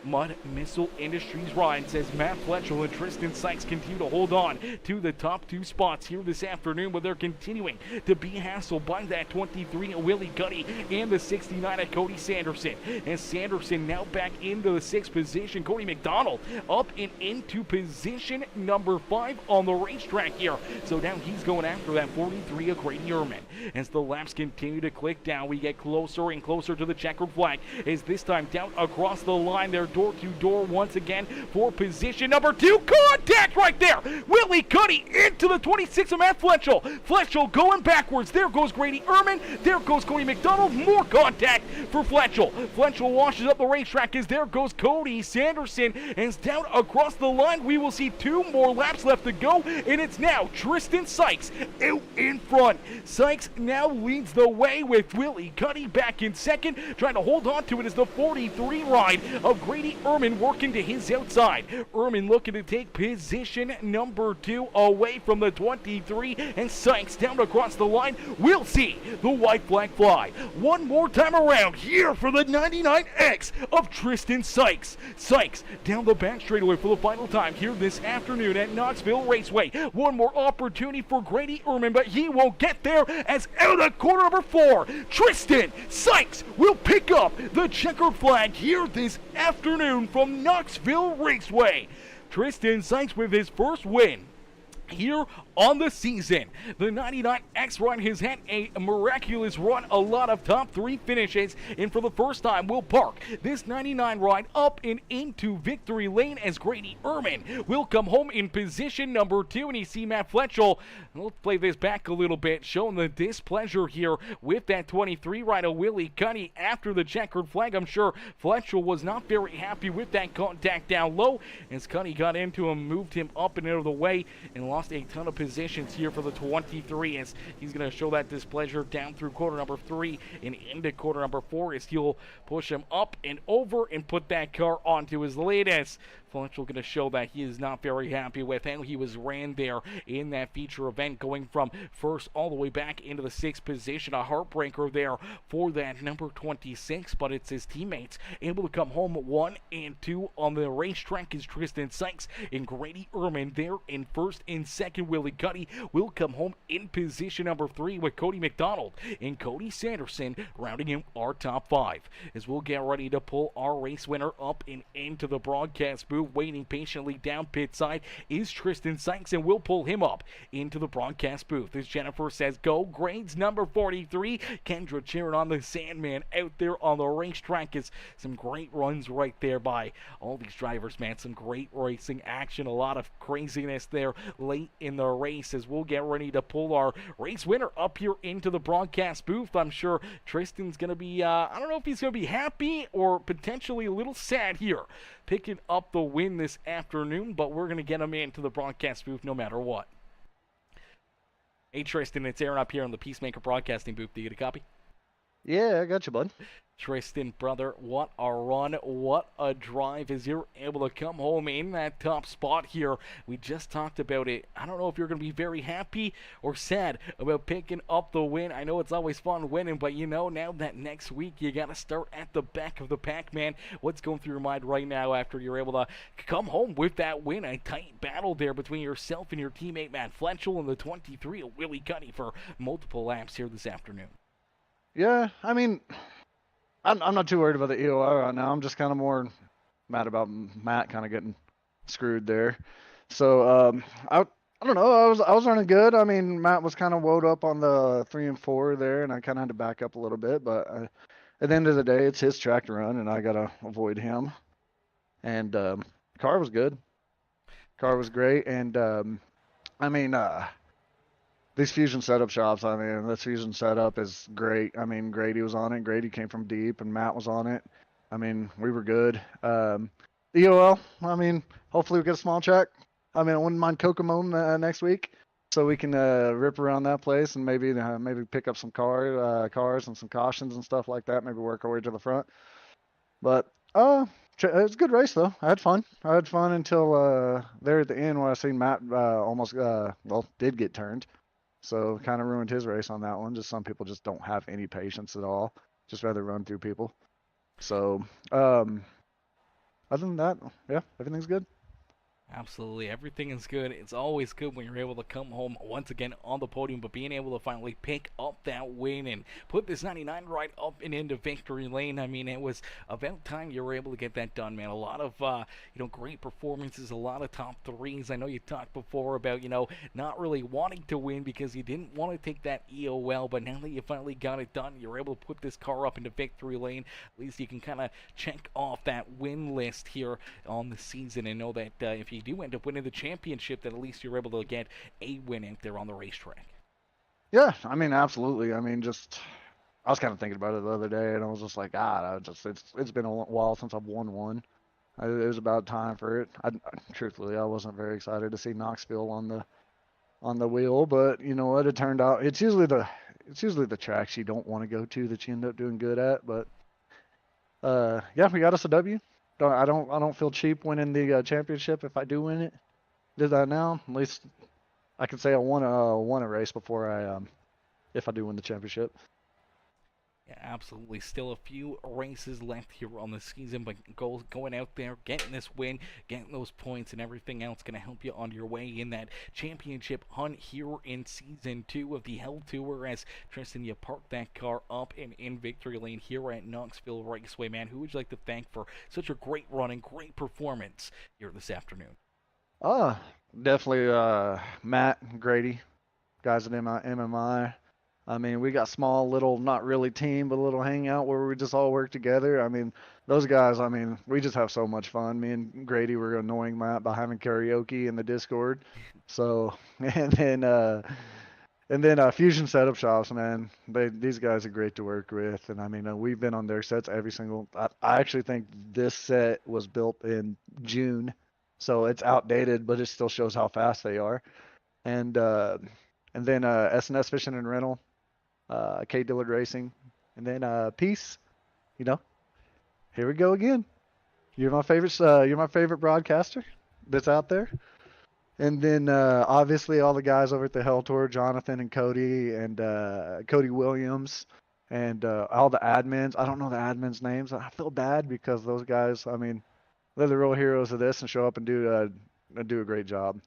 Mud Missile Industries rides as Matt Fletchel and Tristan Sykes continue to hold on to the top 2 spots here this afternoon, but they're continuing to be hassled by that 23 Willie Cuddy and the 69 of Cody Sanderson. And Sanderson now back into the 6th position. Cody McDonald up and into position number 5 on the racetrack here. So now he's going after that 43 of Grady Ehrman. As the laps continue to click down, we get closer and closer to the checkered flag, as this time down across the line there, door to door once again for position number 2. Contact right there. Willie Cuddy into the 26 of Matt Fletchel. Fletchel going backwards. There goes Grady Ehrman. There goes Cody McDonald. More contact for Fletchel. Fletchel washes up the racetrack, as there goes Cody Sanderson. And down across the line, we will see 2 more laps left to go, and it's now Tristan Sykes out in front. Sykes now leads the way with Willie Cuddy back in 2nd. Trying to hold on to it is the 43 ride of Grady Ehrman working to his outside. Ehrman looking to take position number 2 away from the 23, and Sykes down across the line. We'll see the white flag fly one more time around here for the 99X of Tristan Sykes. Sykes down the back straightaway for the final time here this afternoon at Knoxville Raceway. One more opportunity for Grady Ehrman, but he won't get there, as out of the corner number 4, Tristan Sykes will pick up the checkered flag here this afternoon from Knoxville Raceway. Tristan Sykes with his first win here on the season. The 99X run has had a miraculous run, a lot of top 3 finishes, and for the first time will park this 99 ride up and into victory lane, as Grady Ehrman will come home in position number 2. And you see Matt Fletchel, let's play this back a little bit, showing the displeasure here with that 23 ride of Willie Cuddy after the checkered flag. I'm sure Fletchel was not very happy with that contact down low, as Cuddy got into him, moved him up and out of the way, and lost lost a ton of positions here for the 23 as he's going to show that displeasure down through quarter number 3 and into quarter number 4 as he'll push him up and over and put that car onto his latest. Fletcher going to show that he is not very happy with how he was ran there in that feature event, going from first all the way back into the 6th position. A heartbreaker there for that number 26, but it's his teammates able to come home 1 and 2 on the racetrack as Tristan Sykes and Grady Ehrman there in first and second. Willie Cuddy will come home in position number 3 with Cody McDonald and Cody Sanderson rounding in our top 5 as we'll get ready to pull our race winner up and into the broadcast booth. Waiting patiently down pit side is Tristan Sykes, and we'll pull him up into the broadcast booth as Jennifer says go. Grades number 43, Kendra cheering on the Sandman out there on the racetrack. Is some great runs right there by all these drivers, man. Some great racing action, a lot of craziness there late in the race as we'll get ready to pull our race winner up here into the broadcast booth. I'm sure Tristan's gonna be I don't know if he's gonna be happy or potentially a little sad here picking up the win this afternoon, but we're going to get him into the broadcast booth no matter what. Hey, Tristan, it's Aaron up here on the Peacemaker Broadcasting booth. Do you get a copy?
Yeah, I got you, bud.
Tristan, brother, what a run, what a drive as you're able to come home in that top spot here. We just talked about it. I don't know if you're going to be very happy or sad about picking up the win. I know it's always fun winning, but you know, now that next week you got to start at the back of the pack, man. What's going through your mind right now after you're able to come home with that win? A tight battle there between yourself and your teammate, Matt Fletchel, and the 23 of Willie Cuddy for multiple laps here this afternoon.
Yeah, I mean, I'm not too worried about the EOI right now. I'm just kind of more mad about Matt kind of getting screwed there. So I don't know. I was running good. I mean, Matt was kind of woed up on the 3 and 4 there, and I kind of had to back up a little bit. But at the end of the day, it's his track to run, and I gotta avoid him. And car was good. Car was great, and I mean. These Fusion setup shops, I mean, this Fusion setup is great. I mean, Grady was on it. Grady came from deep, and Matt was on it. I mean, we were good. EOL, I mean, hopefully we get a small check. I mean, I wouldn't mind Kokomo next week, so we can rip around that place and maybe pick up some cars and some cautions and stuff like that. Maybe work our way to the front. But it was a good race, though. I had fun. Until there at the end where I seen Matt almost, did get turned. So kind of ruined his race on that one. Just some people just don't have any patience at all. Just rather run through people. So other than that, yeah, everything's good.
Absolutely. Everything is good. It's always good when you're able to come home once again on the podium, but being able to finally pick up that win and put this 99 right up and into victory lane. I mean, it was about time you were able to get that done, man. A lot of, great performances, a lot of top 3s. I know you talked before about, not really wanting to win because you didn't want to take that EOL, but now that you finally got it done, you're able to put this car up into victory lane. At least you can kind of check off that win list here on the season and know that if you do end up winning the championship, that at least you're able to get a win out there on the racetrack.
Yeah, I mean, absolutely. I mean, I was kind of thinking about it the other day, and I was just like, it's been a while since I've won one. It was about time for it. Truthfully, I wasn't very excited to see Knoxville on the wheel, but you know what? It turned out it's usually the tracks you don't want to go to that you end up doing good at. But yeah, we got us a W. I don't feel cheap winning the championship if I do win it. Did that now? At least I can say I won a race before if I do win the championship.
Yeah, absolutely. Still a few races left here on the season, but going out there, getting this win, getting those points, and everything else going to help you on your way in that championship hunt here in Season 2 of the Hell Tour. As Tristan, you park that car up and in victory lane here at Knoxville Raceway, man. Who would you like to thank for such a great run and great performance here this afternoon?
Definitely Matt, Grady, guys at MMI. I mean, we got small little, not really team, but a little hangout where we just all work together. I mean, those guys, I mean, we just have so much fun. Me and Grady were annoying Matt by having karaoke in the Discord. So, and then Fusion Setup Shops, man, these guys are great to work with. And I mean, we've been on their sets every single, I actually think this set was built in June. So it's outdated, but it still shows how fast they are. and then S&S Fishing and Rental, K Dillard Racing, and then Peace. You know, here we go again. You're my favorite. You're my favorite broadcaster that's out there. And then obviously all the guys over at the Hell Tour, Jonathan and Cody and Cody Williams and all the admins. I don't know the admins' names. I feel bad because those guys, I mean, they're the real heroes of this and show up and do a great job.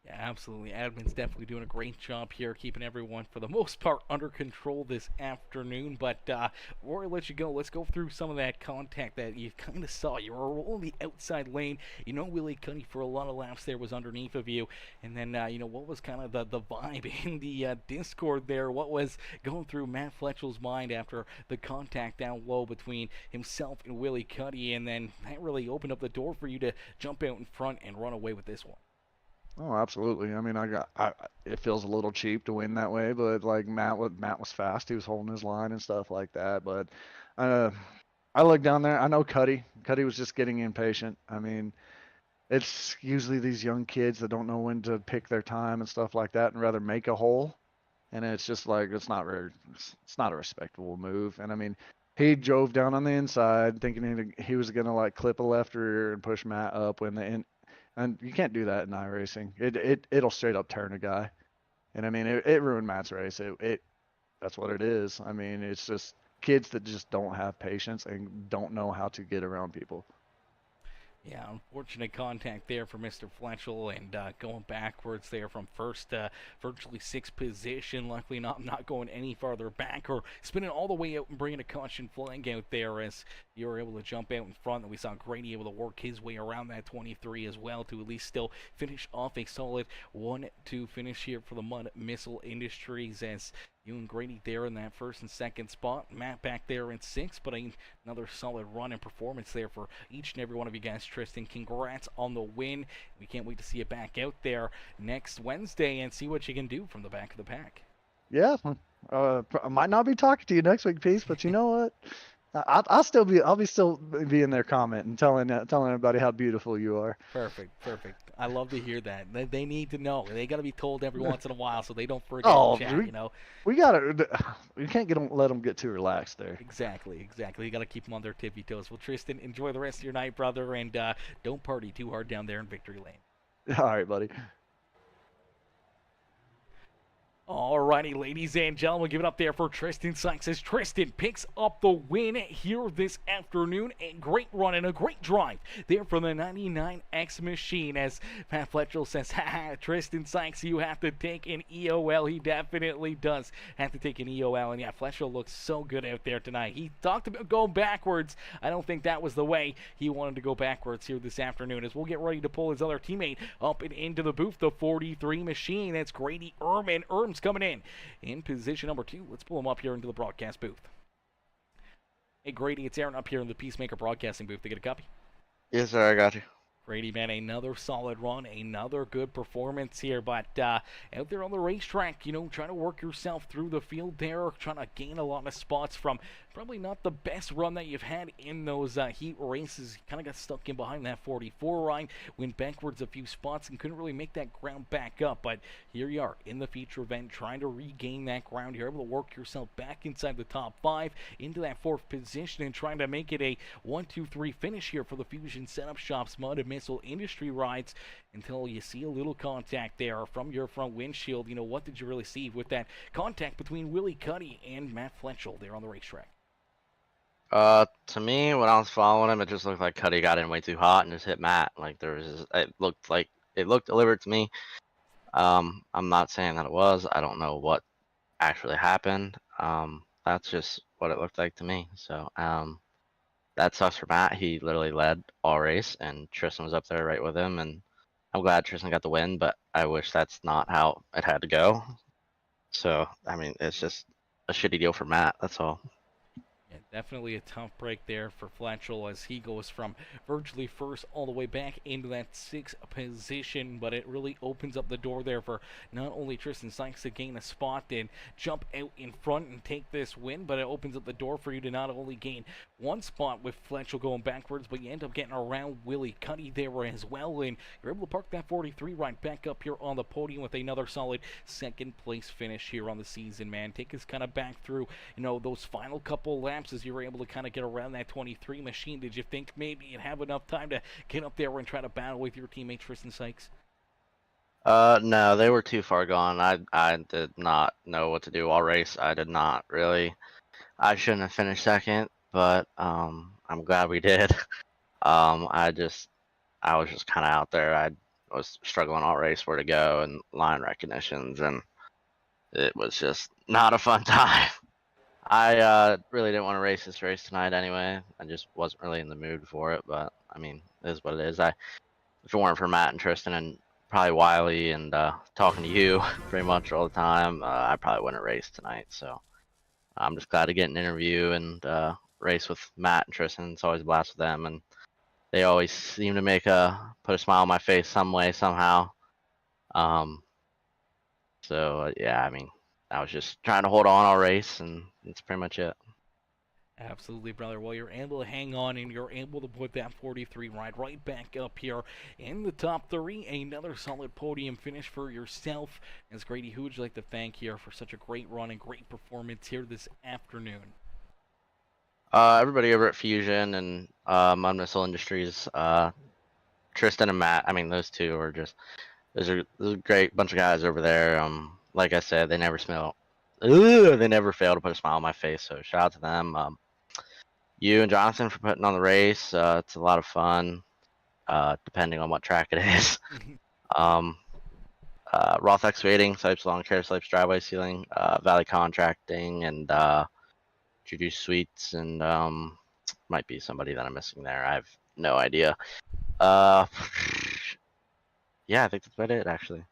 Yeah, absolutely. Admin's definitely doing a great job here, keeping everyone, for the most part, under control this afternoon. But before I let you go, let's go through some of that contact that you kind of saw. You were rolling the outside lane. You know, Willie Cuddy, for a lot of laps there, was underneath of you. And then, what was kind of the vibe in the Discord there? What was going through Matt Fletchel's mind after the contact down low between himself and Willie Cuddy? And then that really opened up the door for you to jump out in front and run away with this one.
Oh, absolutely. I mean, it feels a little cheap to win that way, but like Matt was fast. He was holding his line and stuff like that. But uh, I looked down there. I know Cuddy. Cuddy was just getting impatient. I mean, it's usually these young kids that don't know when to pick their time and stuff like that, and rather make a hole. And it's just like it's not a respectable move. And I mean, he drove down on the inside thinking he was gonna like clip a left rear and push Matt up when and you can't do that in iRacing. It'll straight up turn a guy. And I mean, it ruined Matt's race. That's what it is. I mean, it's just kids that just don't have patience and don't know how to get around people.
Yeah, unfortunate contact there for Mr. Fletchel, and going backwards there from first, virtually sixth position. Luckily not going any farther back or spinning all the way out and bringing a caution flag out there as you were able to jump out in front. And we saw Grady able to work his way around that 23 as well to at least still finish off a solid 1-2 finish here for the Mud Missile Industries, as you and Grady there in that first and second spot. Matt back there in sixth, but another solid run and performance there for each and every one of you guys. Tristan, congrats on the win. We can't wait to see you back out there next Wednesday and see what you can do from the back of the pack.
Yeah, I might not be talking to you next week, Peace, but you know what? I'll still be in there commenting, telling everybody how beautiful you are.
Perfect. I love to hear that. They need to know. They got to be told every once in a while so they don't forget
Oh,
to chat, you know.
we can't let them get too relaxed there.
Exactly. You got to keep them on their tippy toes. Well, Tristan, enjoy the rest of your night, brother, and don't party too hard down there in Victory Lane.
All right, buddy.
Alrighty, ladies and gentlemen, give it up there for Tristan Sykes as Tristan picks up the win here this afternoon. A great run and a great drive there from the 99X machine, as Pat Fletchel says, haha, Tristan Sykes, you have to take an EOL. He definitely does have to take an EOL, and yeah, Fletchel looks so good out there tonight. He talked about going backwards. I don't think that was the way he wanted to go backwards here this afternoon, as we'll get ready to pull his other teammate up and into the booth, the 43 machine. That's Grady Ehrman. Ehrman's coming in position number 2. Let's pull him up here into the broadcast booth. Hey, Grady, it's Aaron up here in the Peacemaker broadcasting booth. They get a copy?
Yes, sir, I got you.
Grady, man, another solid run, another good performance here, but out there on the racetrack, you know, trying to work yourself through the field there, trying to gain a lot of spots from probably not the best run that you've had in those heat races. Kind of got stuck in behind that 44 line, went backwards a few spots and couldn't really make that ground back up, but here you are in the feature event trying to regain that ground. You're able to work yourself back inside the top 5 into that 4th position and trying to make it a 1-2-3 finish here for the Fusion Setup Shop's Mud and Missile Industry rides, until you see a little contact there from your front windshield. You know, what did you really see with that contact between Willie Cuddy and Matt Fletchel there on the racetrack?
To me, when I was following him, it just looked like Cuddy got in way too hot and just hit Matt. Like it looked deliberate to me. I'm not saying that it was. I don't know what actually happened. That's just what it looked like to me. So, that sucks for Matt. He literally led all race, and Tristan was up there right with him, and I'm glad Tristan got the win, but I wish that's not how it had to go. So, I mean, it's just a shitty deal for Matt, that's all.
Yeah, Definitely a tough break there for Fletchel as he goes from virtually first all the way back into that 6th position, but it really opens up the door there for not only Tristan Sykes to gain a spot and jump out in front and take this win, but it opens up the door for you to not only gain one spot with Fletchel going backwards, but you end up getting around Willie Cuddy there as well, and you're able to park that 43 right back up here on the podium with another solid 2nd place finish here on the season, man. Take us kind of back through, those final couple laps as you were able to kind of get around that 23 machine. Did you think maybe you'd have enough time to get up there and try to battle with your teammate Tristan Sykes?
No, they were too far gone. I did not know what to do all race. I did not really. I shouldn't have finished 2nd, but I'm glad we did. I was just kind of out there. I was struggling all race where to go and line recognitions, and it was just not a fun time. I really didn't want to race this race tonight anyway. I just wasn't really in the mood for it, but I mean, it is what it is. If it weren't for Matt and Tristan and probably Wiley and talking to you pretty much all the time, I probably wouldn't race tonight. So I'm just glad to get an interview and race with Matt and Tristan. It's always a blast with them, and they always seem to put a smile on my face some way, somehow. So yeah, I mean, I was just trying to hold on all race, and that's pretty much it.
Absolutely, brother. Well, you're able to hang on, and you're able to put that 43 right back up here in the top 3. Another solid podium finish for yourself. As Grady, who would you like to thank here for such a great run and great performance here this afternoon?
Everybody over at Fusion and Mud Missile Industries, Tristan and Matt. I mean, those two are just those are a great bunch of guys over there. Like I said, they never fail to put a smile on my face. So shout out to them. You and Jonathan for putting on the race. It's a lot of fun, depending on what track it is. Roth Excavating, Sipes Lawn Care, Sipes Driveway Sealing, Valley Contracting, and Juju Sweets, and might be somebody that I'm missing there. I have no idea. Yeah, I think that's about it, actually.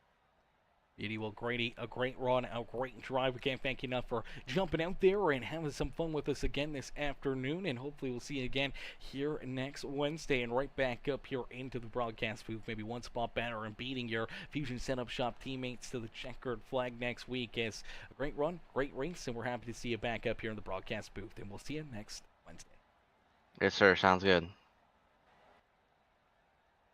Beauty. Well, Grady, a great run, a great drive. We can't thank you enough for jumping out there and having some fun with us again this afternoon, and hopefully we'll see you again here next Wednesday and right back up here into the broadcast booth, maybe one spot better and beating your Fusion Setup Shop teammates to the checkered flag next week. As a great run, great race, and we're happy to see you back up here in the broadcast booth, and we'll see you next Wednesday.
Yes, sir. Sounds good.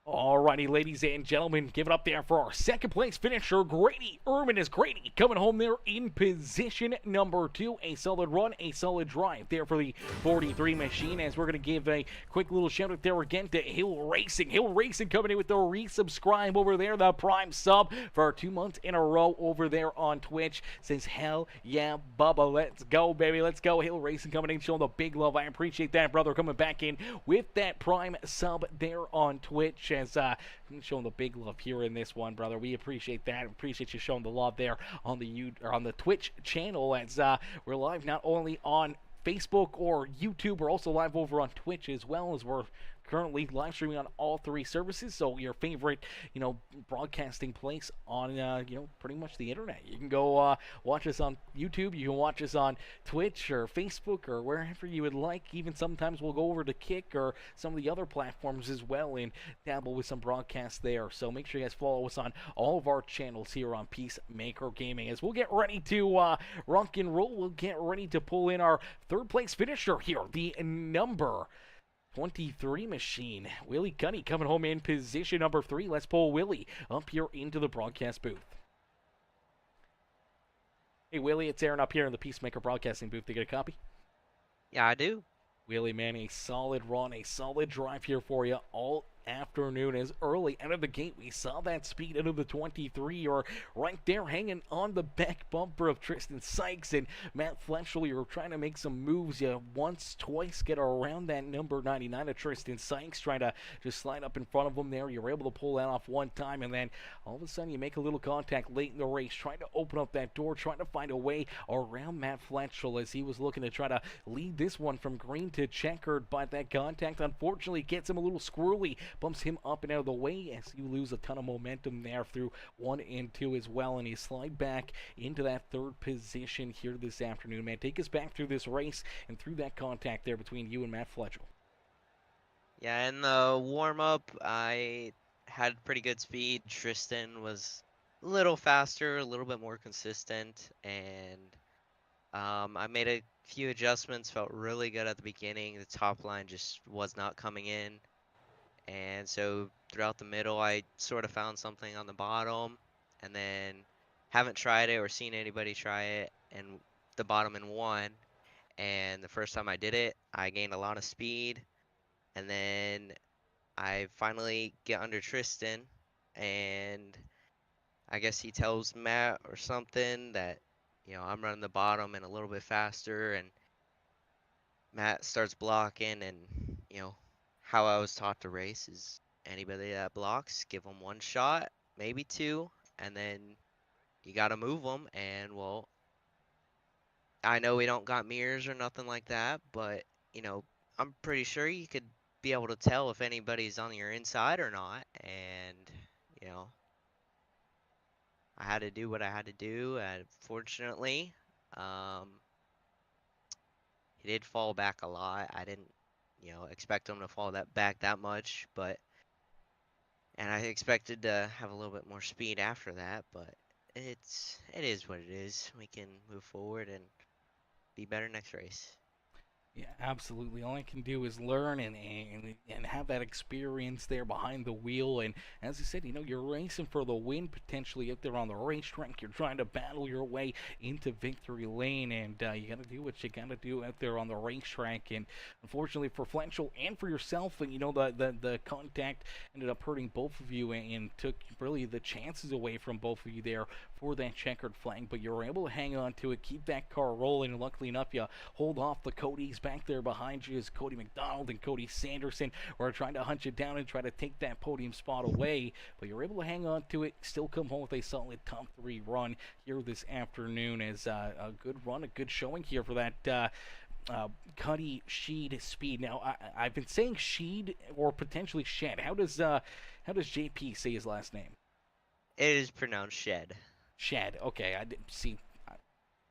Alrighty, ladies and gentlemen, give it up there for our 2nd place finisher, Grady Ehrman. Is Grady coming home there in position number 2. A solid run, a solid drive there for the 43 machine, as we're going to give a quick little shout out there again to Hill Racing. Hill Racing coming in with the resubscribe over there, the prime sub for 2 months in a row over there on Twitch. Says, hell yeah, Bubba, let's go, baby, let's go. Hill Racing coming in, showing the big love. I appreciate that, brother, coming back in with that prime sub there on Twitch. As showing the big love here in this one, brother. We appreciate that. Appreciate you showing the love there on the Twitch channel, as we're live not only on Facebook or YouTube, we're also live over on Twitch as well, as we're currently live streaming on all 3 services. So your favorite, broadcasting place on, pretty much the internet. You can go watch us on YouTube. You can watch us on Twitch or Facebook or wherever you would like. Even sometimes we'll go over to Kick or some of the other platforms as well and dabble with some broadcasts there. So make sure you guys follow us on all of our channels here on Peacemaker Gaming. As we'll get ready to rock and roll, we'll get ready to pull in our 3rd place finisher here, the number 23 machine, Willie Cuddy, coming home in position number 3. Let's pull Willie up here into the broadcast booth. Hey, Willie, it's Aaron up here in the Peacemaker Broadcasting booth. To get a copy?
Yeah, I do.
Willie, man, a solid run, a solid drive here for you all afternoon. As early out of the gate we saw that speed out of the 23. You're right there hanging on the back bumper of Tristan Sykes and Matt Fletchel. You're trying to make some moves. You once, twice get around that number 99 of Tristan Sykes, trying to just slide up in front of him there. You're able to pull that off one time, and then all of a sudden you make a little contact late in the race, trying to open up that door, trying to find a way around Matt Fletchel as he was looking to try to lead this one from green to checkered, but that contact unfortunately gets him a little squirrely bumps him up and out of the way as you lose a ton of momentum there through 1 and 2 as well, and you slide back into that 3rd position here this afternoon, man. Take us back through this race and through that contact there between you and Matt Fletcher.
Yeah, in the warm-up, I had pretty good speed. Tristan was a little faster, a little bit more consistent, and I made a few adjustments, felt really good at the beginning. The top line just was not coming in. And so throughout the middle, I sort of found something on the bottom, and then haven't tried it or seen anybody try it in the bottom in 1. And the first time I did it, I gained a lot of speed, and then I finally get under Tristan, and I guess he tells Matt or something that, I'm running the bottom and a little bit faster, and Matt starts blocking, and, how I was taught to race is anybody that blocks, give them 1 shot, maybe 2, and then you got to move them, and, well, I know we don't got mirrors or nothing like that, but, I'm pretty sure you could be able to tell if anybody's on your inside or not, and, you know, I had to do what I had to do, and fortunately, he did fall back a lot. I didn't, expect him to fall back that much, and I expected to have a little bit more speed after that, but it is what it is. We can move forward and be better next race.
Yeah, absolutely. All I can do is learn and have that experience there behind the wheel. And as I said, you're racing for the win potentially out there on the racetrack. You're trying to battle your way into victory lane, and you got to do what you got to do out there on the racetrack. And unfortunately for Fletcher and for yourself, the contact ended up hurting both of you and took really the chances away from both of you there for that checkered flag. But you were able to hang on to it, keep that car rolling, and luckily enough, you hold off the Codys. Back there behind you is Cody McDonald and Cody Sanderson, who are trying to hunt you down and try to take that podium spot away, but you're able to hang on to it, still come home with a solid top 3 run here this afternoon. As a good run, a good showing here for that Cody Sheed Speed. Now, I've been saying Sheed or potentially Shed. How does JP say his last name?
It is pronounced Shed.
Shed. Okay, I didn't see.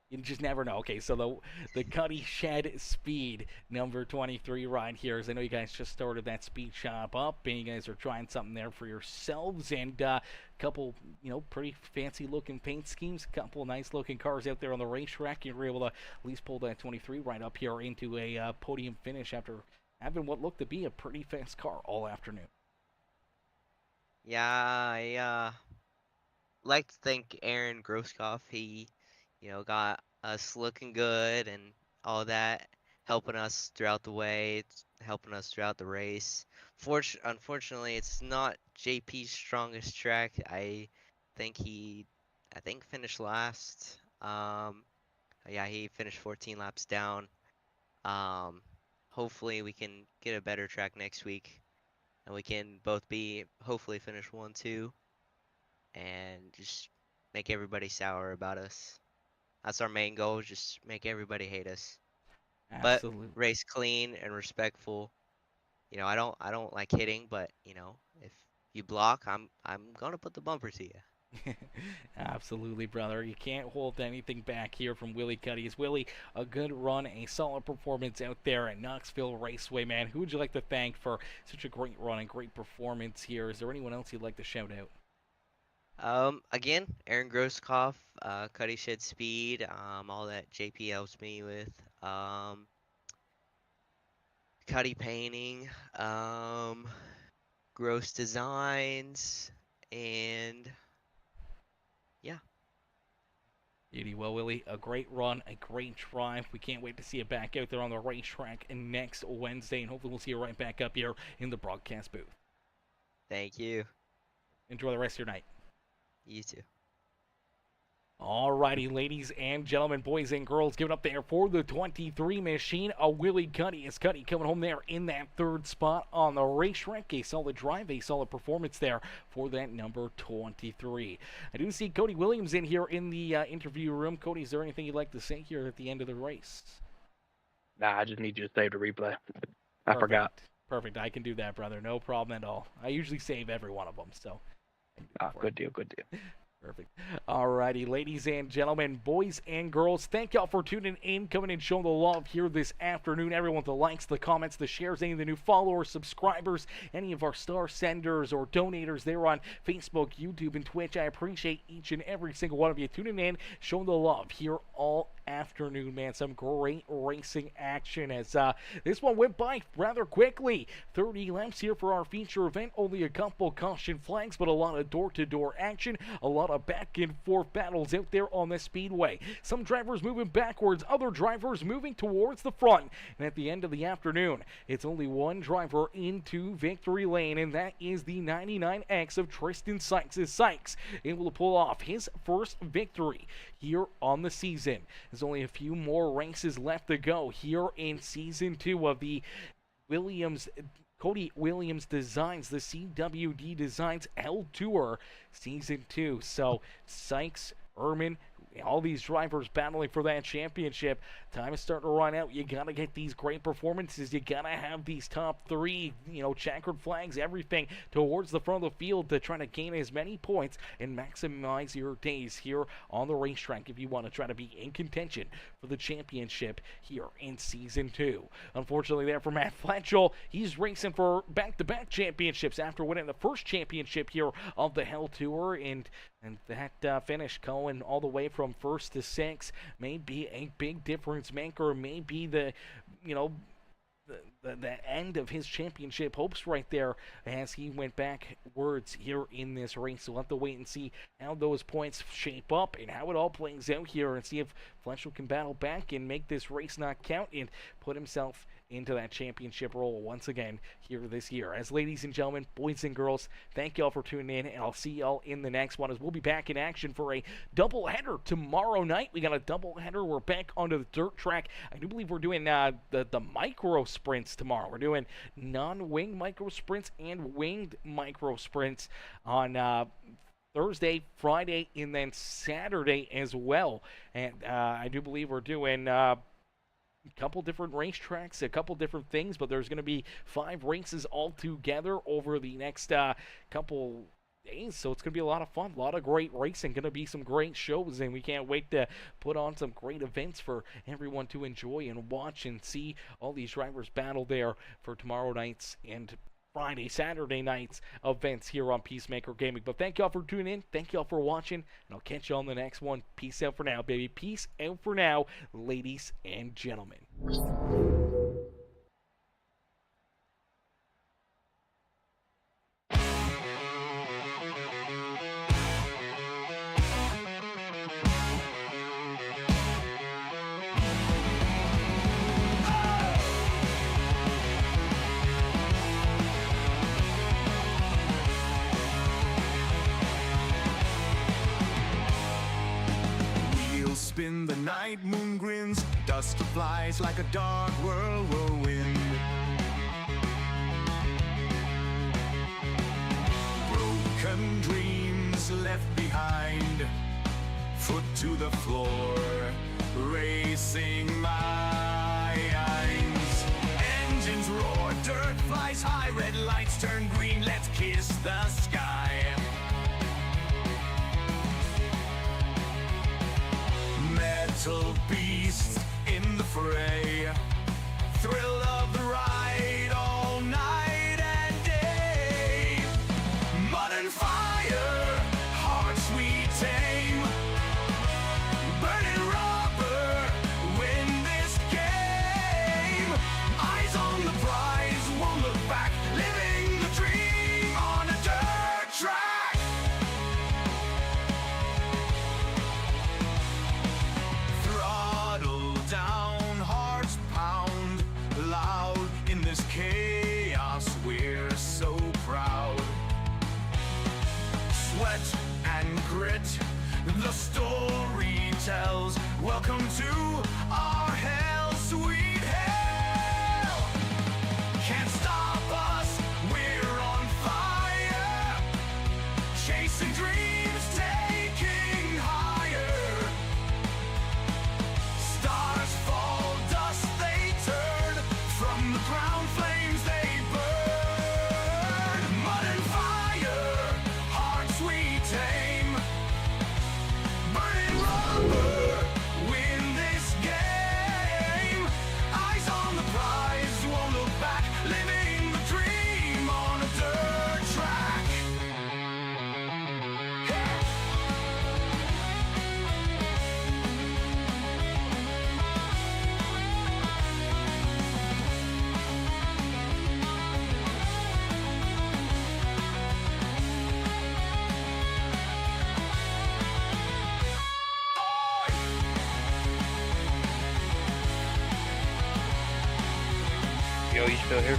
You just never know. Okay, so the Cody Shed Speed number 23 ride here, as I know you guys just started that speed shop up, and you guys are trying something there for yourselves, and a couple, pretty fancy looking paint schemes, a couple nice looking cars out there on the racetrack. You were able to at least pull that 23 right up here into a podium finish after having what looked to be a pretty fast car all afternoon.
Yeah, I like to thank Aaron Grosskopf. He got us looking good and all that, helping us throughout the way, helping us throughout the race. Unfortunately, it's not JP's strongest track. I think finished last. Yeah, he finished 14 laps down. Hopefully we can get a better track next week, and we can both hopefully finish 1-2, and just make everybody sour about us. That's our main goal, just make everybody hate us.
Absolutely.
But race clean and respectful. I don't like hitting, but if you block, I'm gonna put the bumper to you.
Absolutely, brother. You can't hold anything back here from Willie Cuddy's. Willie, a good run, a solid performance out there at Knoxville Raceway, man. Who would you like to thank for such a great run and great performance here? Is there anyone else you'd like to shout out?
Again, Aaron Grosskopf, Cody Shed Speed, all that JP helps me with, Cuddy Painting, Gross Designs, and yeah.
Beauty. Well, Willie, a great run, a great drive. We can't wait to see you back out there on the racetrack next Wednesday, and hopefully we'll see you right back up here in the broadcast booth.
Thank you.
Enjoy the rest of your night.
You too.
Alrighty, ladies and gentlemen, boys and girls, give it up there for the 23 machine. A Willie Cuddy is Cuddy coming home there in that 3rd spot on the racetrack. A solid drive, a solid performance there for that number 23. I do see Cody Williams in here in the interview room. Cody, is there anything you'd like to say here at the end of the race?
Nah, I just need you to save the replay. I forgot.
Perfect. I can do that, brother. No problem at all. I usually save every one of them, so.
Good deal, good deal.
Perfect. Alrighty, ladies and gentlemen, boys and girls, thank y'all for tuning in, coming and showing the love here this afternoon. Everyone with the likes, the comments, the shares, any of the new followers, subscribers, any of our star senders or donators there on Facebook, YouTube, and Twitch. I appreciate each and every single one of you tuning in, showing the love here all afternoon, man. Some great racing action as this one went by rather quickly. 30 laps here for our feature event. Only a couple caution flags, but a lot of door-to-door action, a lot of back and forth battles out there on the speedway. Some drivers moving backwards, other drivers moving towards the front. And at the end of the afternoon, it's only one driver into victory lane, and that is the 99X of Tristan Sykes. As Sykes able to pull off his first victory here on the season. There's only a few more races left to go here in season 2 of the Cody Williams Designs, the CWD Designs L Tour Season 2. So Sykes, Ehrman, all these drivers battling for that championship. Time is starting to run out. You got to get these great performances. You got to have these top 3, checkered flags, everything towards the front of the field to try to gain as many points and maximize your days here on the racetrack if you want to try to be in contention for the championship here in Season 2. Unfortunately there for Matt Fletchell, he's racing for back-to-back championships after winning the first championship here of the Hell Tour, and that finish going all the way from 1st to 6th may be a big difference maker, may be the end of his championship hopes right there as he went backwards here in this race. So we'll have to wait and see how those points shape up and how it all plays out here, and see if Fletchell can battle back and make this race not count and put himself into that championship role once again here this year. As ladies and gentlemen, boys and girls, thank y'all for tuning in, and I'll see y'all in the next one as we'll be back in action for a double header tomorrow night. We got a double header. We're back onto the dirt track. I do believe we're doing the micro sprints tomorrow. We're doing non-wing micro sprints and winged micro sprints on Thursday, Friday, and then Saturday as well. And I do believe we're doing couple different racetracks, a couple different things, but there's going to be 5 races all together over the next couple days, so it's going to be a lot of fun, a lot of great racing, going to be some great shows, and we can't wait to put on some great events for everyone to enjoy and watch and see all these drivers battle there for tomorrow night's and Friday, Saturday nights events here on Peacemaker Gaming. But thank y'all for tuning in. Thank y'all for watching. And I'll catch y'all on the next one. Peace out for now, baby. Peace out for now, ladies and gentlemen.
Spin the night, moon grins, dust flies like a dark whirlwind. Broken dreams left behind, foot to the floor, racing minds. Engines roar, dirt flies high, red lights turn green, let's kiss the sky. Metal beasts in the fray, thrill of the ride all night and day. Mud and fire, hearts we tame, burning rubber, win this game. Eyes on the prize, won't look back, living the dream on a dirt track. Down, hearts pound loud in this chaos, we're so proud. Sweat and grit, the story tells. Welcome to our hell, sweet hell. Can't stop us, we're on fire, chasing dreams, taking higher. Stars fall, dust they turn, from the ground flames they burn.
Yo, you still here?